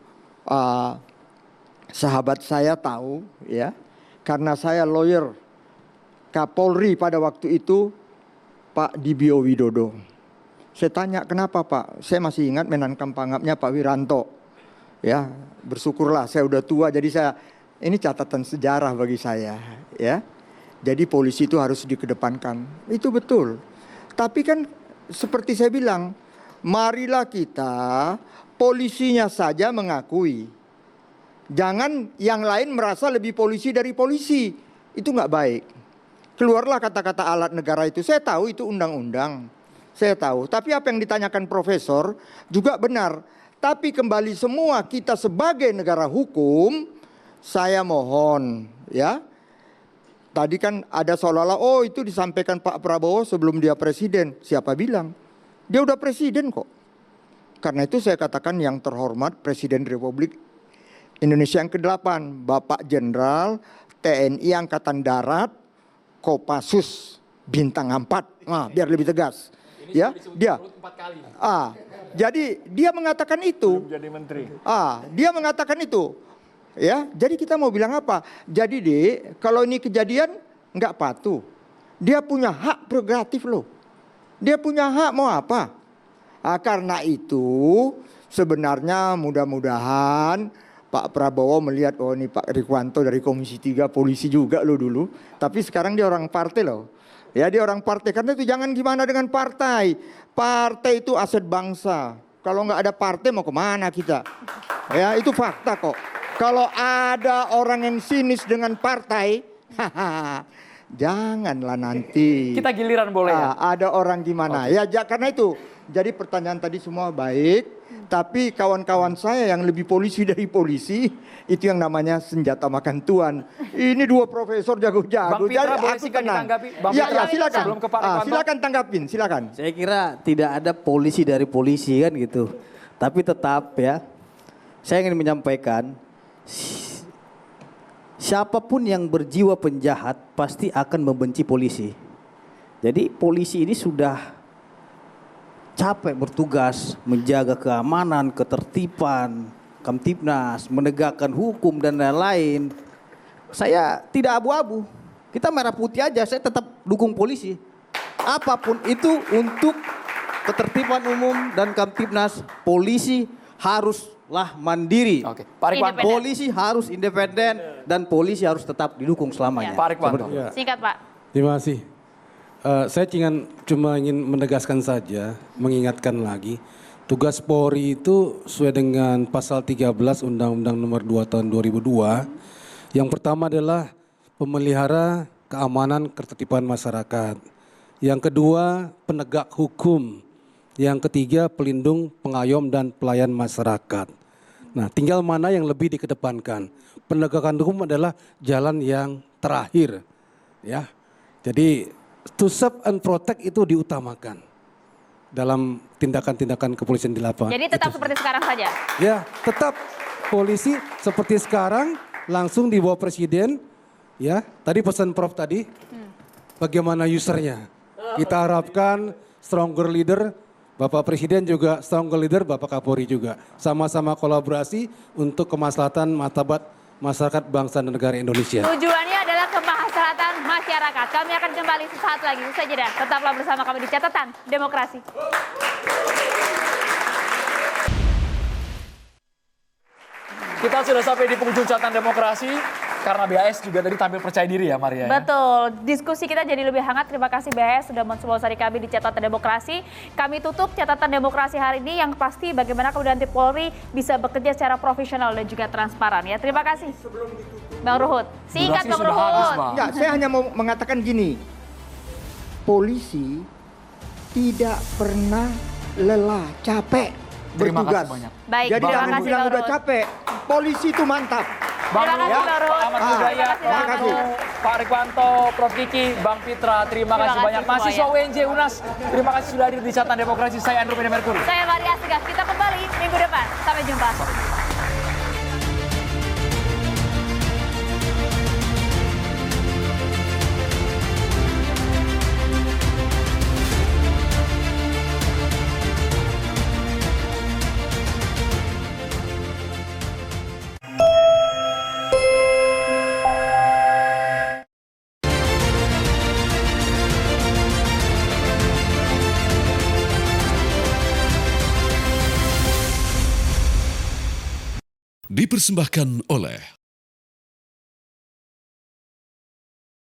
sahabat saya tahu ya, karena saya lawyer Kapolri pada waktu itu Pak Dibio Widodo. Saya tanya kenapa Pak? Saya masih ingat Menhankam Pangapnya Pak Wiranto. Ya, bersyukurlah saya udah tua, jadi ini catatan sejarah bagi saya ya. Jadi polisi itu harus dikedepankan. Itu betul. Tapi kan seperti saya bilang, marilah kita polisinya saja mengakui. Jangan yang lain merasa lebih polisi dari polisi. Itu nggak baik. Keluarlah kata-kata alat negara itu. Saya tahu itu undang-undang. Saya tahu. Tapi apa yang ditanyakan profesor juga benar. Tapi kembali semua kita sebagai negara hukum, saya mohon ya. Tadi kan ada seolah-olah oh itu disampaikan Pak Prabowo sebelum dia presiden. Siapa bilang? Dia udah presiden kok. Karena itu saya katakan yang terhormat Presiden Republik Indonesia yang ke-8, Bapak Jenderal TNI Angkatan Darat Kopassus Bintang 4. Nah, biar lebih tegas. Ya, dia. Jadi dia mengatakan itu. Belum jadi menteri. Dia mengatakan itu. Ya, jadi kita mau bilang apa? Jadi kalau ini kejadian nggak patuh. Dia punya hak prerogatif loh. Dia punya hak mau apa? Karena itu sebenarnya mudah-mudahan Pak Prabowo melihat oh ini Pak Rikwanto dari Komisi 3 polisi juga loh dulu. Tapi sekarang dia orang partai loh. Ya dia orang partai. Karena itu jangan gimana dengan partai. Partai itu aset bangsa. Kalau nggak ada partai mau kemana kita? Ya itu fakta kok. Kalau ada orang yang sinis dengan partai, janganlah nanti. Kita giliran boleh ya? Ada orang gimana? Okay. Ya karena itu. Jadi pertanyaan tadi semua baik. Tapi kawan-kawan saya yang lebih polisi dari polisi, itu yang namanya senjata makan tuan. Ini dua profesor jago-jago. Bang Fitra, jadi boleh aku singkat tenang. ditanggapi? Bang Ya, Fitra, silakan. sebelum ke Pak Rikwanto. Silakan tanggapin, silakan. Saya kira tidak ada polisi dari polisi kan gitu. Tapi tetap ya, saya ingin menyampaikan, siapapun yang berjiwa penjahat pasti akan membenci polisi. Jadi polisi ini sudah capek bertugas menjaga keamanan, ketertiban, Kamtibnas, menegakkan hukum dan lain-lain. Saya tidak abu-abu. Kita merah putih aja, saya tetap dukung polisi. Apapun itu untuk ketertiban umum dan Kamtibnas, polisi haruslah mandiri. Oke, Pak Rikwanto. Polisi harus independen dan polisi harus tetap didukung selamanya. Pak Rikwanto. Singkat Pak. Terima kasih. Saya cuma ingin menegaskan saja, mengingatkan lagi, tugas Polri itu sesuai dengan pasal 13 Undang-Undang Nomor 2 Tahun 2002. Yang pertama adalah pemelihara keamanan ketertiban masyarakat. Yang kedua, penegak hukum. Yang ketiga, pelindung, pengayom dan pelayan masyarakat. Nah, tinggal mana yang lebih dikedepankan. Penegakan hukum adalah jalan yang terakhir. Ya. Jadi to serve and protect itu diutamakan dalam tindakan-tindakan kepolisian di lapangan. Jadi tetap seperti sekarang saja? Ya, tetap polisi seperti sekarang langsung di bawah presiden. Ya, tadi pesan Prof tadi, bagaimana usernya. Kita harapkan stronger leader, Bapak Presiden juga stronger leader, Bapak Kapolri juga. Sama-sama kolaborasi untuk kemaslahatan martabat masyarakat bangsa dan negara Indonesia. Tujuannya adalah kemaslahatan masyarakat. Kami akan kembali sesaat lagi. Usai jeda, tetaplah bersama kami di Catatan Demokrasi. Kita sudah sampai di penghujung Catatan Demokrasi. Karena BAS juga tadi tampil percaya diri ya Maria. Betul, diskusi kita jadi lebih hangat. Terima kasih BAS sudah mensponsori kami di Catatan Demokrasi. Kami tutup Catatan Demokrasi hari ini yang pasti bagaimana kemudian Polri bisa bekerja secara profesional dan juga transparan ya. Terima kasih. Bang Ruhut, singkat Bang Ruhut. Enggak, saya hanya mau mengatakan gini. Polisi tidak pernah lelah, capek Terima bertugas. kasih banyak. Baik, Jadi terima jangan kasih, bilang Bang udah Ruhut. capek. Polisi itu mantap. Bang Terima kasih, Ruhut, Bang Ruhut. Pak Ahmad Hudayat, Terima Bang kasih. Anu, Pak Rikwanto, Prof Kiki, Bang Fitra, terima kasih kasih banyak. Mahasiswa semuanya. UNJ UNAS, terima kasih sudah hadir di Catatan Demokrasi. Saya Andrew Pena Merkuri. Saya Maria Asgaf. Kita kembali minggu depan. Sampai jumpa. Dipersembahkan oleh